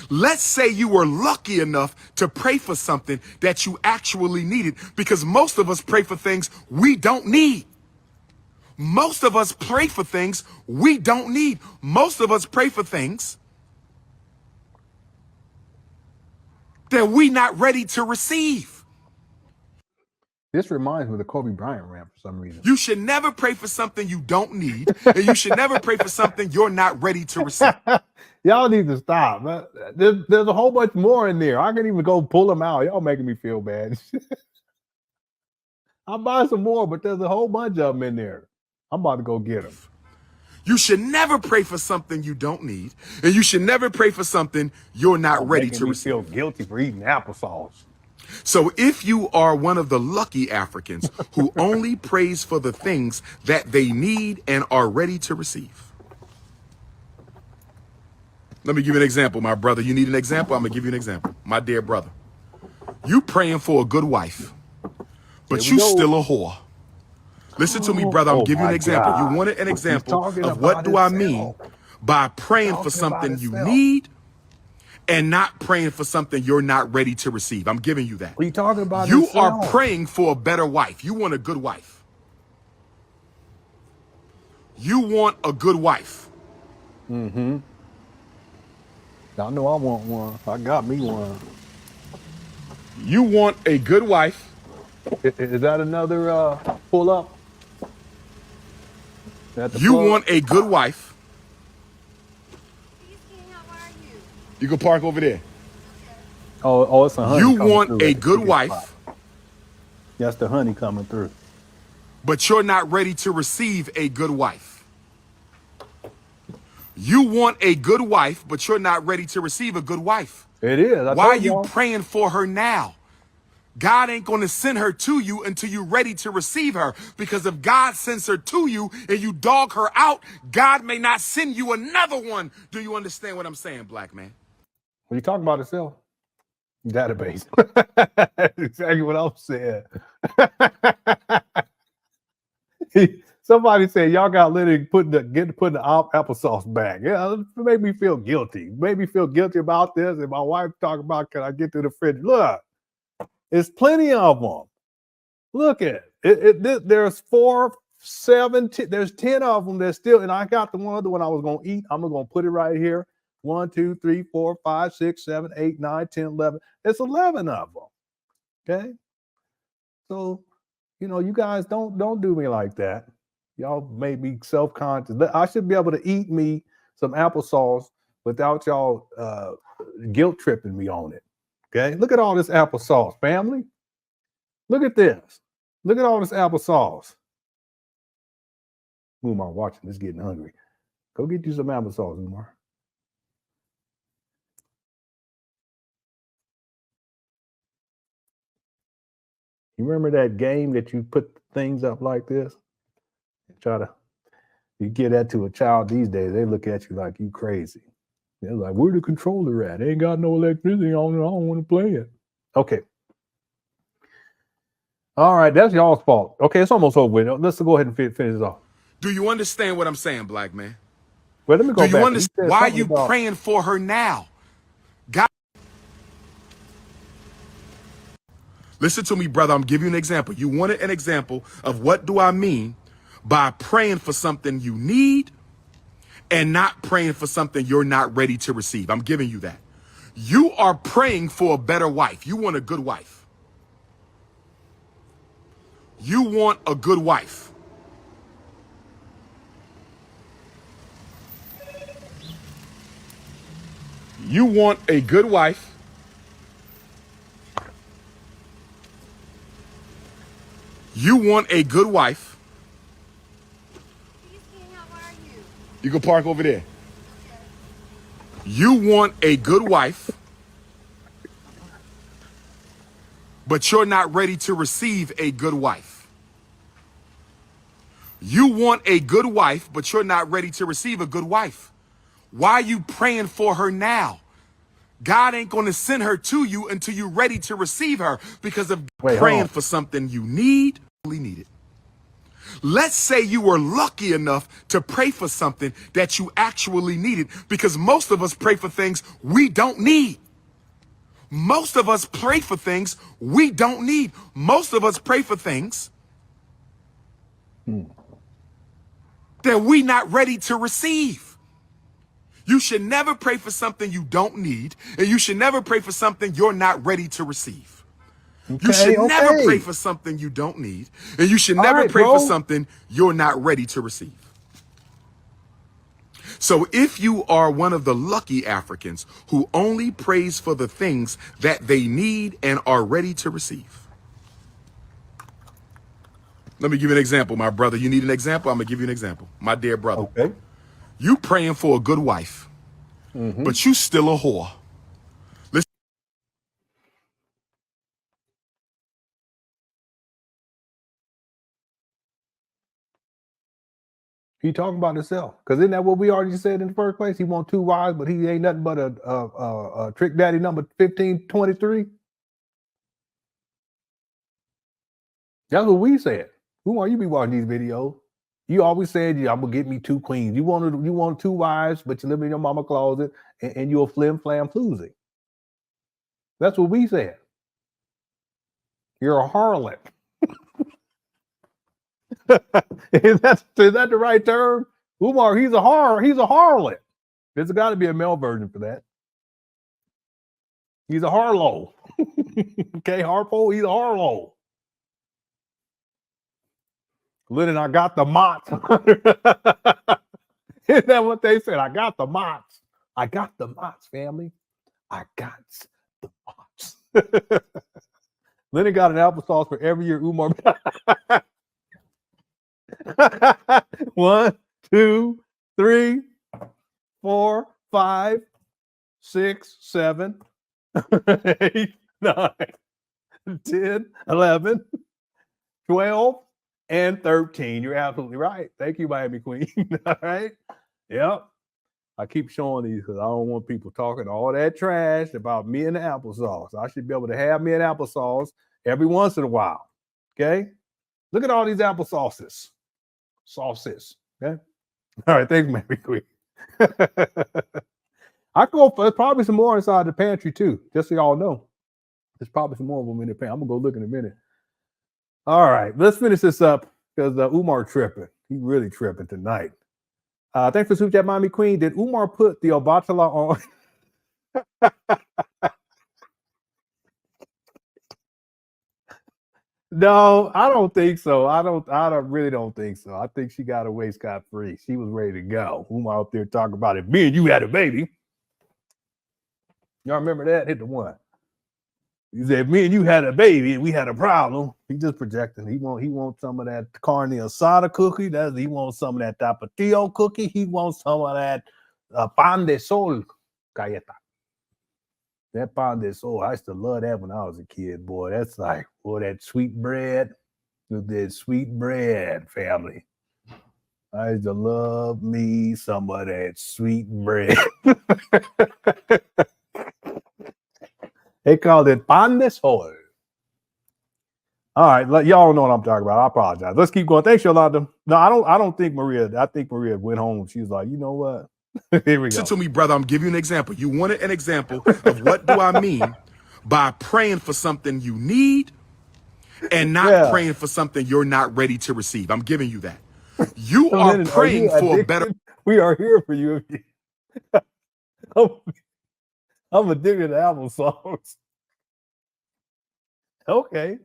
Let's say you were lucky enough to pray for something that you actually needed, because most of us pray for things we don't need. Most of us pray for things we don't need. Most of us pray for things that we're not ready to receive. This reminds me of the Kobe Bryant rant for some reason. You should never pray for something you don't need, and you should never pray for something you're not ready to receive. Y'all need to stop. There's a whole bunch more in there. I can even go pull them out. Y'all making me feel bad. I'll buy some more, but there's a whole bunch of them in there. I'm about to go get them. You should never pray for something you don't need, and you should never pray for something you're not ready to receive. Feel guilty for eating applesauce. So if you are one of the lucky Africans who only prays for the things that they need and are ready to receive. Let me give you an example, my brother. You need an example? I'm going to give you an example. My dear brother, you praying for a good wife, but you still a whore. Listen to me, brother. I'm giving you an example. God. You wanted an example of what do I mean by praying for something you need and not praying for something you're not ready to receive. I'm giving you that. What are you talking about? You are praying for a better wife. You want a good wife. You want a good wife. Mm-hmm. I know I want one. I got me one. You want a good wife. Is that another pull up? You want a good wife. You can park over there. Oh, it's a honey. You want a good wife. That's the honey coming through. But you're not ready to receive a good wife. You want a good wife, but you're not ready to receive a good wife. It is. Why are you praying for her now? God ain't going to send her to you until you're ready to receive her. Because if God sends her to you and you dog her out, God may not send you another one. Do you understand what I'm saying, black man? When you talking about itself, database. Exactly what I'm saying. Somebody said y'all got literally putting the applesauce back. Yeah, it made me feel guilty. Made me feel guilty about this. And my wife talking about, can I get to the fridge? Look. There's plenty of them. Look at it. There's 4, 7, 10, there's 10 of them. There's still, and I got the one I was going to eat. I'm going to put it right here. 1, 2, 3, 4, 5, 6, 7, 8, 9, 10, 11. It's 11 of them. Okay. So, you guys don't do me like that. Y'all made me self-conscious. I should be able to eat me some applesauce without y'all guilt tripping me on it. Okay, look at all this applesauce, family. Look at this. Look at all this applesauce. Umar watching this, getting hungry. Go get you some applesauce, Umar. You remember that game that you put things up like this? You get that to a child these days, they look at you like you crazy. They're like, where the controller at? They ain't got no electricity on it. I don't want to play it. Okay. All right, that's y'all's fault. Okay, it's almost over with. Let's go ahead and finish this off. Do you understand what I'm saying, black man? Well, let me go back. Do you understand why are you praying for her now? God, listen to me, brother. I'm giving you an example. You wanted an example of what do I mean by praying for something you need and not praying for something you're not ready to receive. I'm giving you that. You are praying for a better wife. You want a good wife. You want a good wife. You want a good wife. You want a good wife. How are you? You can park over there. You want a good wife, but you're not ready to receive a good wife. You want a good wife, but you're not ready to receive a good wife. Why are you praying for her now? God ain't going to send her to you until you're ready to receive her because of praying for something you need. Let's say you were lucky enough to pray for something that you actually needed, because most of us pray for things we don't need. Most of us pray for things we don't need. Most of us pray for things that we're not ready to receive. You should never pray for something you don't need, and you should never pray for something you're not ready to receive. You should never pray for something you don't need, and you should never pray for something you're not ready to receive. So if you are one of the lucky Africans who only prays for the things that they need and are ready to receive. Let me give you an example, my brother. You need an example? I'm going to give you an example. My dear brother. Okay. You praying for a good wife, but you still a whore. Listen. He talking about himself, because isn't that what we already said in the first place? He want two wives, but he ain't nothing but a trick daddy number 1523. That's what we said. Who are you be watching these videos? You always said, I'm gonna get me two queens. You want two wives, but you live in your mama closet and you're a flim flam floozy. That's what we said. You're a harlot. Is that the right term? Umar, he's a harlot. There's got to be a male version for that. He's a Harlow. Okay, Harpo, he's a Harlow. Lenon, I got the mots. Isn't that what they said? I got the mots. I got the mots, family. I got the mots. Lenon got an applesauce for every year Umar. 1, 2, 3, 4, 5, 6, 7, 8, 9, 10, 11, 12, and 13. You're absolutely right. Thank you, Miami Queen. All right. Yep. I keep showing these because I don't want people talking all that trash about me and the applesauce. I should be able to have me an applesauce every once in a while. Okay. Look at all these applesauces. Sauces. Okay. All right. Thanks, Miami Queen. I go for, there's probably some more inside the pantry too. Just so y'all know. There's probably some more of them in the pantry. I'm gonna go look in a minute. All right, let's finish this up because Umar tripping. He really tripping tonight. Thanks for Super Chat, Miami Queen. Did Umar put the Obatala on? No, I don't think so. I really don't think so. I think she got away scot-free. She was ready to go. Umar up there talking about it. Me and you had a baby. Y'all remember that? Hit the one. He said, "Me and you had a baby, and we had a problem." He just projecting. He wants some of that carne asada cookie. He wants some of that tapatio cookie. He wants some of that pan de sol galleta. That pan de sol, I used to love that when I was a kid, boy. That's like, boy, that sweet bread. That sweet bread, family. I used to love me some of that sweet bread. They called it pan de sol. All right, y'all know what I'm talking about. I apologize. Let's keep going. Thanks, Yolanda. No, I don't think Maria. I think Maria went home. She was like, you know what? Here we go. Listen to me, brother. I'm giving you an example. You wanted an example of what do I mean by praying for something you need and not praying for something you're not ready to receive. I'm giving you that. You are praying for a better. We are here for you. I'm addicted to applesauce. Okay.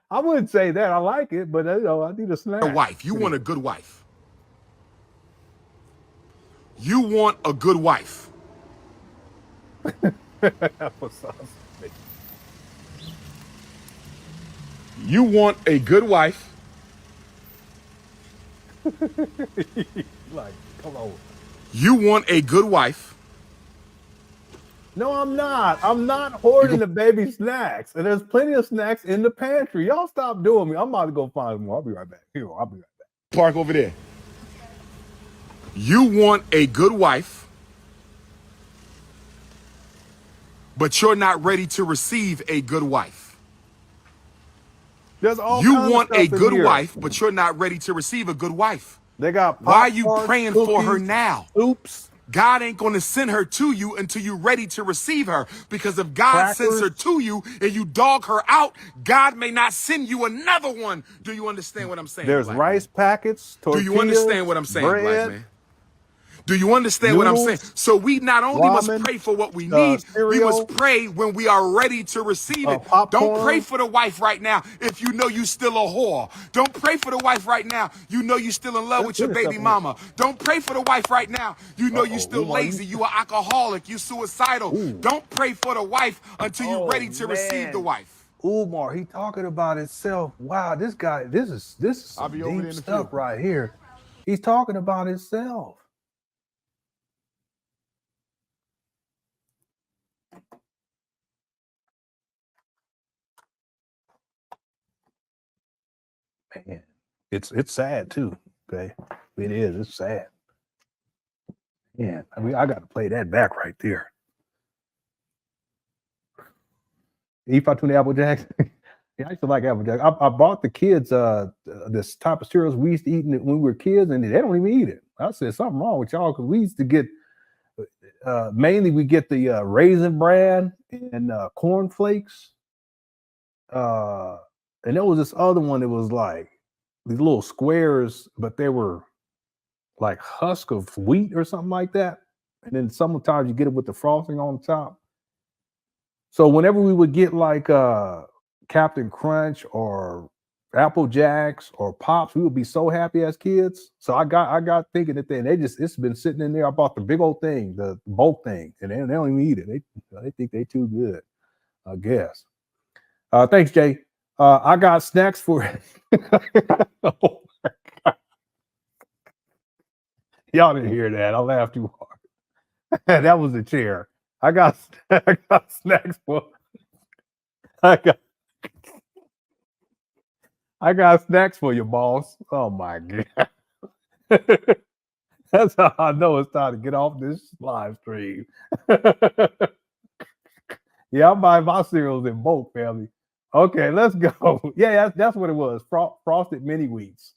I wouldn't say that. I like it, but I need a snack. A wife. You want a good wife. You want a good wife. You want a good wife. Like, come on. You want a good wife. No, I'm not. I'm not hoarding the baby snacks. And there's plenty of snacks in the pantry. Y'all stop doing me. I'm about to go find more. I'll be right back. Here, I'll be right back. Park over there. You want a good wife, but you're not ready to receive a good wife. There's all you kinds want of a stuff good in here. wife, but you're not ready to receive a good wife. They got Why are you popcorn, praying cookies, for her now? Oops. God ain't going to send her to you until you're ready to receive her. Because if God sends her to you and you dog her out, God may not send you another one. Do you understand what I'm saying? There's rice packets, tortillas, do you understand what I'm saying, bread, black man? Do you understand what I'm saying? So we not only must pray for what we need, we must pray when we are ready to receive it. Don't pray for the wife right now if you know you still a whore. Don't pray for the wife right now. You know you still in love with your baby mama. Don't pray for the wife right now. You know you still lazy. You are alcoholic. You suicidal. Don't pray for the wife until you're ready to receive the wife. Umar, he talking about himself. Wow, this guy, this is some deep stuff right here. He's talking about himself. Man, it's sad too. Okay, it is. It's sad. Yeah, I mean, I got to play that back right there. Eat out to the Apple Jacks. Yeah, I used to like Apple Jacks. I bought the kids this type of cereals we used to eat when we were kids, and they don't even eat it. I said something wrong with y'all because we used to get mainly we get the Raisin Bran and Corn Flakes. And there was this other one that was like these little squares, but they were like husk of wheat or something like that. And then sometimes you get it with the frosting on top. So whenever we would get like Captain Crunch or Apple Jacks or Pops, we would be so happy as kids. So I got thinking that it's been sitting in there. I bought the big old thing, the bulk thing, and they don't even eat it. They think they too good, I guess. Thanks, Jay. I got snacks for oh my God. Y'all didn't hear that. I laughed too hard. That was a chair. I got snacks for I got snacks for you, boss. Oh my God. That's how I know it's time to get off this live stream. Yeah, I'm buying my cereals in bulk, family. Okay, let's go. Yeah, that's what it was. Frosted mini wheats.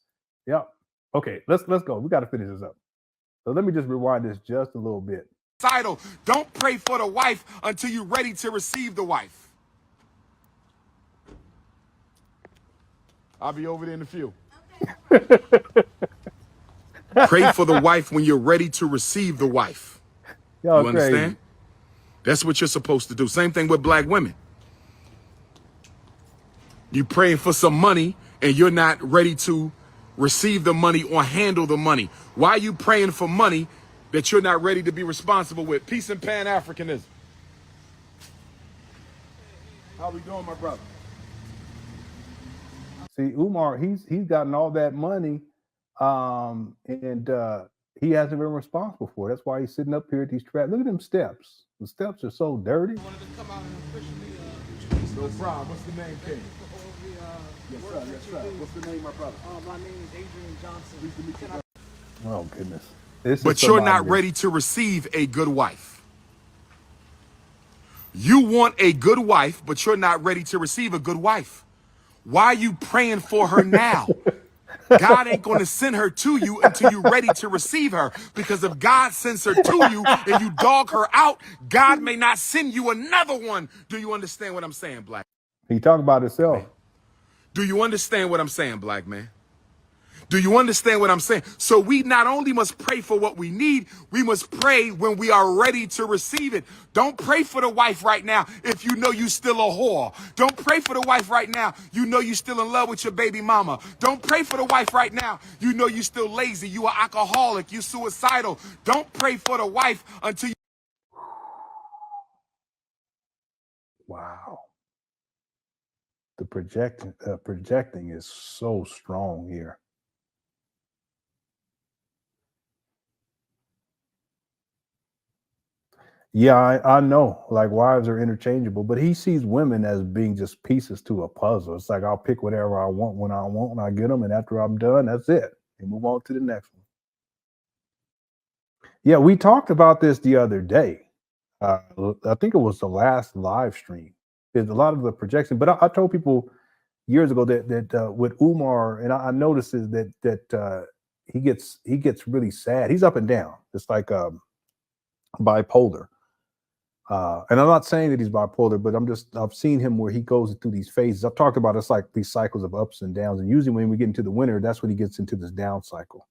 Yep. Okay, let's go. We got to finish this up. So let me just rewind this just a little bit. Don't pray for the wife until you're ready to receive the wife. I'll be over there in a few. Pray for the wife when you're ready to receive the wife. You understand? That's what you're supposed to do. Same thing with black women. You praying for some money and you're not ready to receive the money or handle the money. Why are you praying for money that you're not ready to be responsible with? Peace and Pan Africanism. How we doing, my brother? See, Umar, he's gotten all that money, and he hasn't been responsible for it. That's why he's sitting up here at these traps. Look at them steps. The steps are so dirty. No problem. What's the name, King? Yes, sir. Yes, sir. What's the name, my brother? My name is Adrian Johnson. Pleased to meet you, brother. Oh goodness! This But is you're somebody not that- ready to receive a good wife. You want a good wife, but you're not ready to receive a good wife. Why are you praying for her now? God ain't going to send her to you until you're ready to receive her. Because if God sends her to you and you dog her out, God may not send you another one. Do you understand what I'm saying, black? He talked about himself. Do you understand what I'm saying, black man? Do you understand what I'm saying? So we not only must pray for what we need, we must pray when we are ready to receive it. Don't pray for the wife right now if you know you still a whore. Don't pray for the wife right now. You know you still in love with your baby mama. Don't pray for the wife right now. You know you still lazy. You are alcoholic. You suicidal. Don't pray for the wife until you... Wow. The projecting is so strong here. Yeah, I know. Like wives are interchangeable, but he sees women as being just pieces to a puzzle. It's like I'll pick whatever I want when I want, and I get them, and after I'm done, that's it. And move on to the next one. Yeah, we talked about this the other day. I think it was the last live stream. There's a lot of the projection, but I told people years ago that with Umar, and I noticed is that he gets really sad. He's up and down. It's like bipolar. And I'm not saying that he's bipolar, but I've seen him where he goes through these phases. I've talked about it's like these cycles of ups and downs. And usually when we get into the winter, that's when he gets into this down cycle.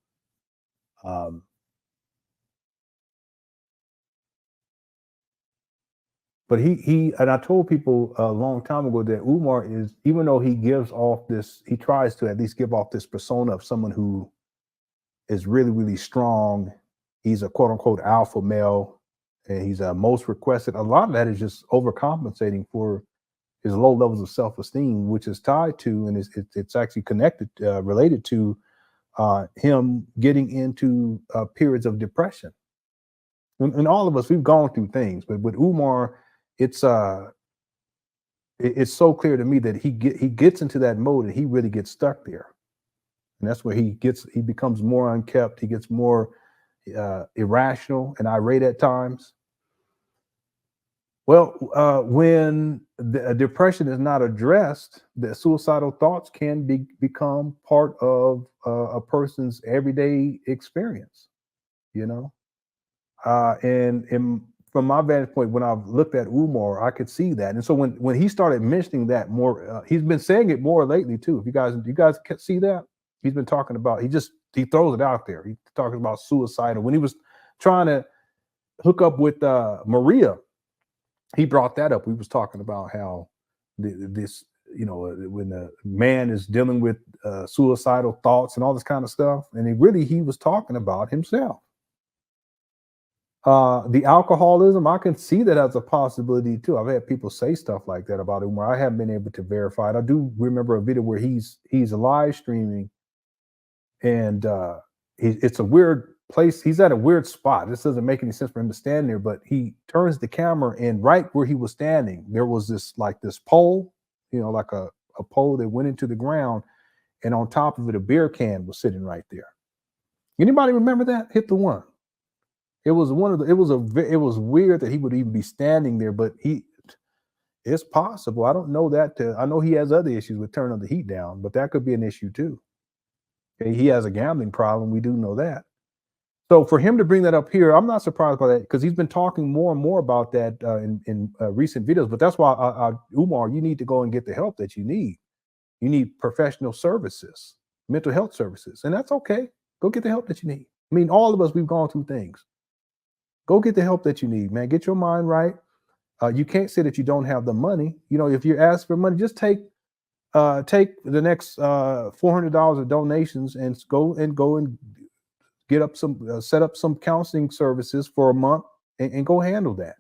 But he and I told people a long time ago that Umar is, even though he gives off this, he tries to at least give off this persona of someone who is really, really strong. He's a quote unquote alpha male. And he's most requested. A lot of that is just overcompensating for his low levels of self-esteem, which is tied to, and it's actually connected, related to him getting into periods of depression. And all of us, we've gone through things, but with Umar, it's so clear to me that he gets into that mode and he really gets stuck there, and that's where he becomes more unkept. He gets more irrational and irate at times. Well, when the depression is not addressed, the suicidal thoughts can become part of a person's everyday experience, you know? And from my vantage point, when I've looked at Umar, I could see that. And so when he started mentioning that more, he's been saying it more lately too. If you guys can see that, he's been talking about, he throws it out there. He's talking about suicidal. When he was trying to hook up with Maria, he brought that up. We was talking about how this, when the man is dealing with suicidal thoughts and all this kind of stuff, and he was talking about himself. The alcoholism, I can see that as a possibility too. I've had people say stuff like that about Umar. I haven't been able to verify it. I do remember a video where he's live streaming, and it's a weird place. He's at a weird spot. This doesn't make any sense for him to stand there, but he turns the camera, and right where he was standing, there was this pole, like a pole that went into the ground, and on top of it, a beer can was sitting right there. Anybody remember that? Hit the one. It was it was weird that he would even be standing there, but it's possible. I don't know that. I know he has other issues with turning the heat down, but that could be an issue too. Okay, he has a gambling problem. We do know that. So for him to bring that up here, I'm not surprised by that, because he's been talking more and more about that in recent videos. But that's why, Umar, you need to go and get the help that you need. You need professional services, mental health services, and that's okay. Go get the help that you need. I mean, all of us, we've gone through things. Go get the help that you need, man. Get your mind right. You can't say that you don't have the money. If you're asked for money, just take the next $400 of donations and go and get up set up some counseling services for a month and go handle that.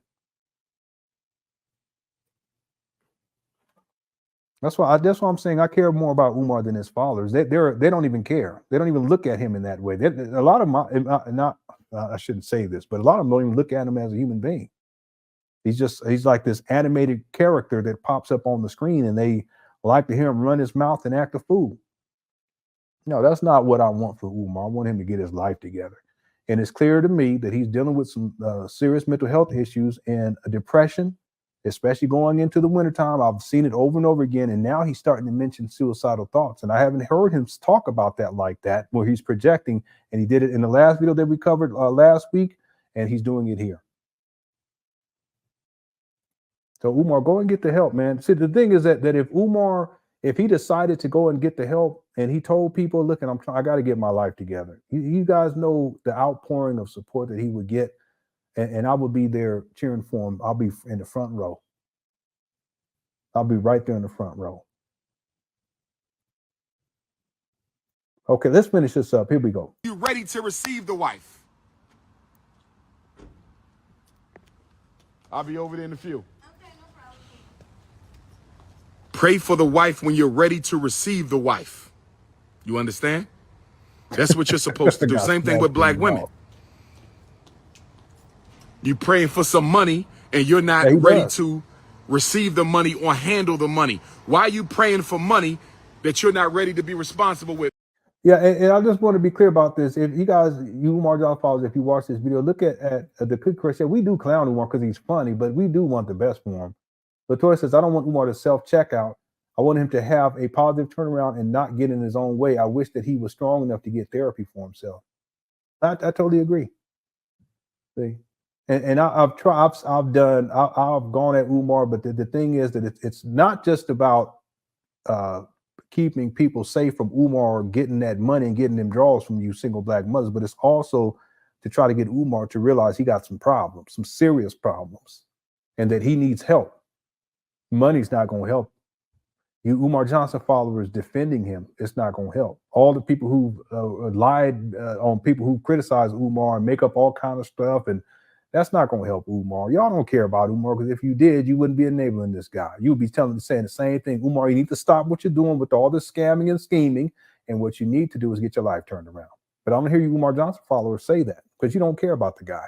That's why I'm saying I care more about Umar than his followers. They don't even care. They don't even look at him in that way. A lot of my I shouldn't say this, but a lot of them don't even look at him as a human being. He's like this animated character that pops up on the screen, and they like to hear him run his mouth and act a fool. No, that's not what I want for Umar. I want him to get his life together. And it's clear to me that he's dealing with some serious mental health issues and a depression, especially going into the wintertime. I've seen it over and over again. And now he's starting to mention suicidal thoughts. And I haven't heard him talk about that like that, where he's projecting. And he did it in the last video that we covered last week. And he's doing it here. So Umar, go and get the help, man. See, the thing is that if he decided to go and get the help and he told people, look, and I got to get my life together. You guys know the outpouring of support that he would get. And I would be there cheering for him. I'll be in the front row. I'll be right there in the front row. Okay, let's finish this up. Here we go. You ready to receive the wife? I'll be over there in a few. Okay, no problem. Pray for the wife when you're ready to receive the wife. You understand? That's what you're supposed to do. Same thing with black women. You praying for some money and you're not ready to receive the money or handle the money. Why are you praying for money that you're not ready to be responsible with? Yeah, and I just want to be clear about this. If you guys, you Umar Johnson followers, if you watch this video, look at the good question. We do clown Umar because he's funny, but we do want the best for him. Latoya says, I don't want Umar to self-checkout. I want him to have a positive turnaround and not get in his own way. I wish that he was strong enough to get therapy for himself. I totally agree. See? And I've gone at Umar, but the thing is that it's not just about keeping people safe from Umar, getting that money and getting them draws from you single black mothers, but it's also to try to get Umar to realize he got some problems, some serious problems, and that he needs help. Money's not going to help. You Umar Johnson followers defending him, it's not going to help. All the people who lied on people who criticize Umar and make up all kind of stuff, and that's not going to help Umar. Y'all don't care about Umar, because if you did, you wouldn't be enabling this guy. You would be saying the same thing. Umar, you need to stop what you're doing with all this scamming and scheming, and what you need to do is get your life turned around. But I don't hear you Umar Johnson followers say that, because you don't care about the guy.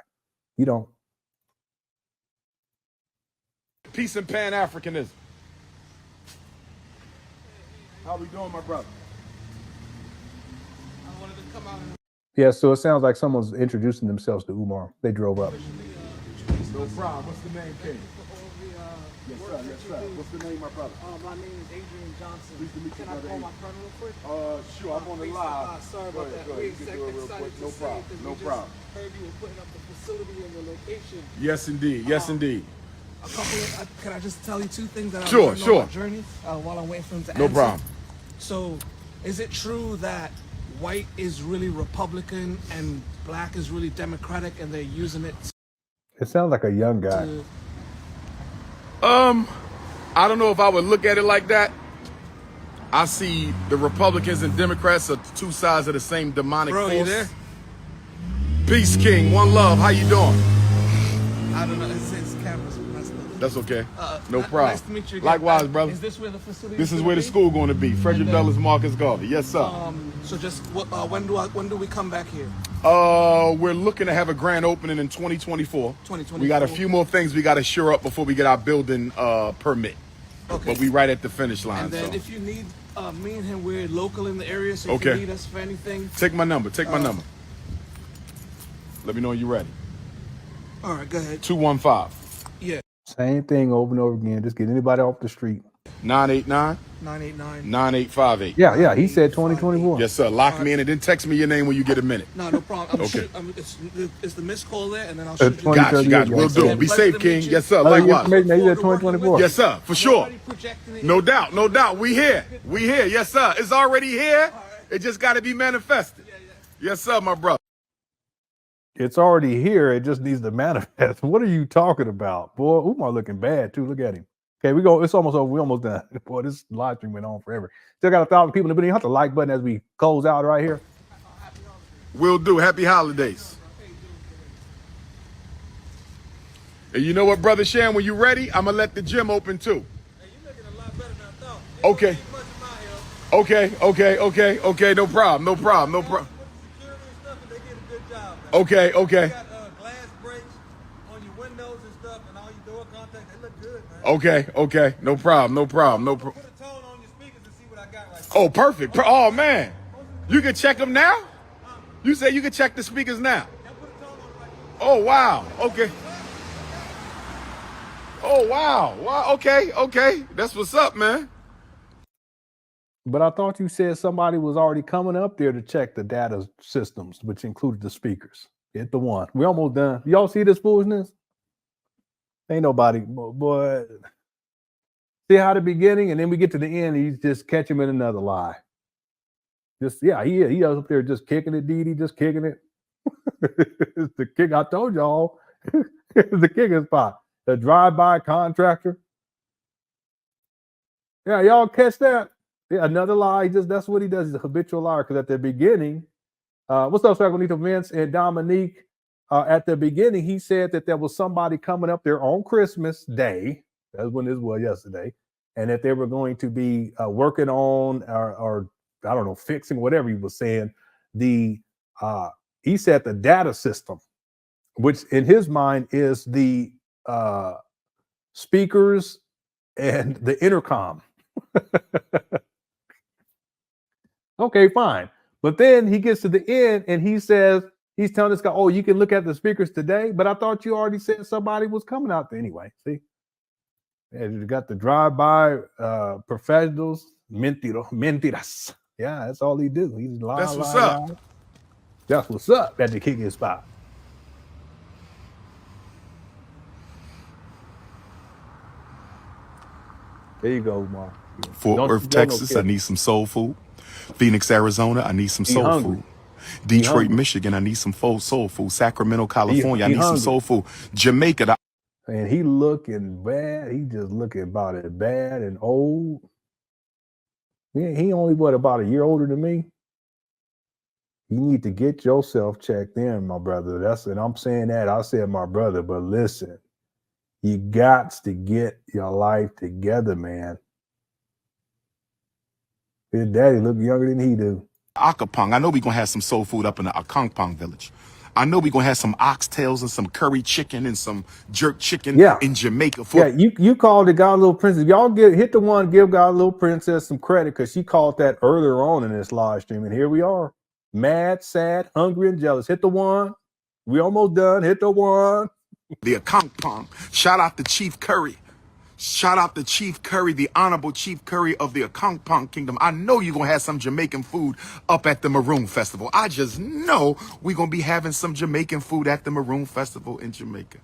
You don't. Peace and Pan Africanism. How we doing, my brother? I wanted to come out and Yeah, so it sounds like someone's introducing themselves to Umar. They drove up. No problem. What's the name, King? Yes, sir. Yes, sir. What's the name, my brother? my name is Adrian Johnson. Pleased to meet you, Can I brother call Adrian. my friend real quick? Sure. I'm on the live. Sorry Go about ahead, that. go ahead. You can do it real quick. No problem. No problem. Heard you were putting up the facility and the location. Yes, indeed. Yes, indeed. A couple of, can I just tell you two things that I Sure, learned sure. on my journey while I'm waiting for him to No answer? problem. So, is it true that white is really Republican and black is really Democratic, and they're using it It sounds like a young guy. to... I don't know if I would look at it like that. I see the Republicans and Democrats are two sides of the same demonic Bro, force. you there? Peace, King. One love. How you doing? I don't know. His camera's messed up. That's okay. No problem. Nice to meet you again. Likewise, brother. Is this where the facility This is gonna where the be? school going to be. Frederick And then- Douglass Marcus Garvey. Yes, sir. So just when do we come back here? We're looking to have a grand opening in 2024. 2024. We got a few more things we got to shore up before we get our building permit. Okay. But we right at the finish line. And then so if you need me and him, we're local in the area, so if Okay. you need us for anything. take my number. Take my number. Let me know when you're ready. All right, go ahead. 215 Yeah, Same thing over and over again. Just get anybody off the street. 989 989. 9858. Yeah. He said 2024. Yes, sir. Lock me in and then text me your name when you get a minute. No problem. Okay. It's the missed call there, and then I'll shoot you. 20, Got you. 30 Got you. We'll years do ago. it. Be Pleasure safe, to King. meet you. Yes, sir. Oh, you Likewise. information, he said 2024. Yes, sir. For sure. Already projecting it. No doubt. No doubt. We here. We here. Yes, sir. It's already here. It just got to be manifested. Yes, sir, my brother. It's already here. It just needs to manifest. What are you talking about? Boy, Umar looking bad too. Look at him. Okay, we go. It's almost over. We almost done. Boy, this live stream went on forever. Still got 1,000 people in the video. Hit the like button as we close out right here. Will do. Happy holidays. And you know what, Brother Shan, when you ready, I'm going to let the gym open too. Hey, you're looking a lot better than I thought. Okay. Okay. No problem. Okay. Okay. No problem. Oh, perfect. Oh, man. You can check them now? You say you can check the speakers now? Oh, wow. Okay. Oh, wow. Okay. That's what's up, man. But I thought you said somebody was already coming up there to check the data systems, which included the speakers. Hit the one. We almost done. Y'all see this foolishness? Ain't nobody, boy. See how the beginning, and then we get to the end, he's just catch him in another lie. Just he up there just kicking it, DD, just kicking it. It's the kick. I told y'all, it's the kicking spot. The drive-by contractor. Yeah, y'all catch that? Yeah, another lie. That's what he does. He's a habitual liar. Because at the beginning, what's up, Sacramento Vince and Dominique? At the beginning, he said that there was somebody coming up there on Christmas Day. That's when this was yesterday, and that they were going to be working on or I don't know, fixing whatever he was saying. He said the data system, which in his mind is the speakers and the intercom. Okay, fine. But then he gets to the end and he says, he's telling this guy, oh, you can look at the speakers today, but I thought you already said somebody was coming out there anyway. See? And you got the drive-by professionals, mentiras. Yeah, that's all he do. He's lying. That's what's up. That's what's up at the kicking spot. There you go, Umar. Fort Worth, Texas, I need some soul food. Phoenix, Arizona, I need some soul food. Detroit, Michigan, I need some soul food. Sacramento, California, I need some soul food. Jamaica. And he looking bad. He just looking about it bad and old. He only, about a year older than me? You need to get yourself checked in, my brother. And I'm saying that. I said my brother, but listen, you got to get your life together, man. His daddy look younger than he do. Akapong. I know we're going to have some soul food up in the Akangpong village. I know we're going to have some oxtails and some curry chicken and some jerk chicken in Jamaica. You called the God Little Princess. Y'all hit the one, give God Little Princess some credit because she called that earlier on in this live stream. And here we are. Mad, sad, hungry, and jealous. Hit the one. We almost done. Hit the one. The Akangpong. Shout out to Chief Curry. Shout out to Chief Curry, the Honorable Chief Curry of the Akangpong Kingdom. I know you're going to have some Jamaican food up at the Maroon Festival. I just know we're going to be having some Jamaican food at the Maroon Festival in Jamaica.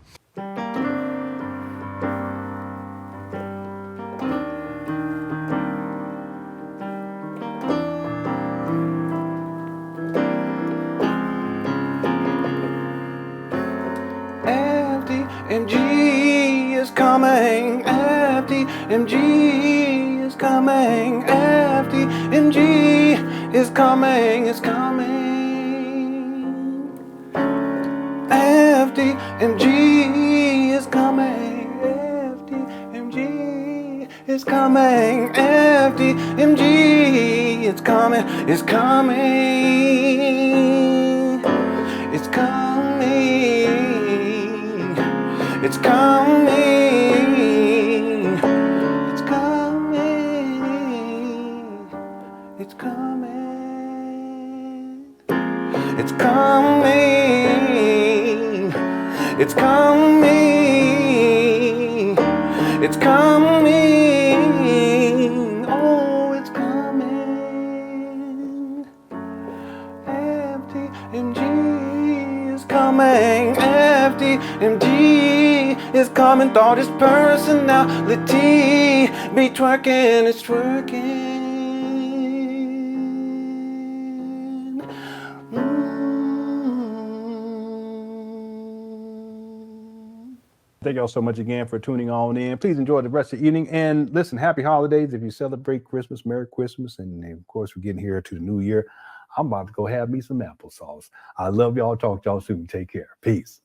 FDMG is coming. FDMG is coming. FDMG is coming. It's coming. FDMG is coming. FDMG is coming. FDMG is coming. It's coming. It's coming. It's coming. It's coming. It's coming. It's coming. It's coming. It's coming. Oh, it's coming. FDMG is coming. FDMG is coming. Thought his personality be twerking. It's twerking. Thank y'all so much again for tuning on in. Please enjoy the rest of the evening. And listen, happy holidays. If you celebrate Christmas, Merry Christmas. And of course, we're getting here to the new year. I'm about to go have me some applesauce. I love y'all. Talk to y'all soon. Take care. Peace.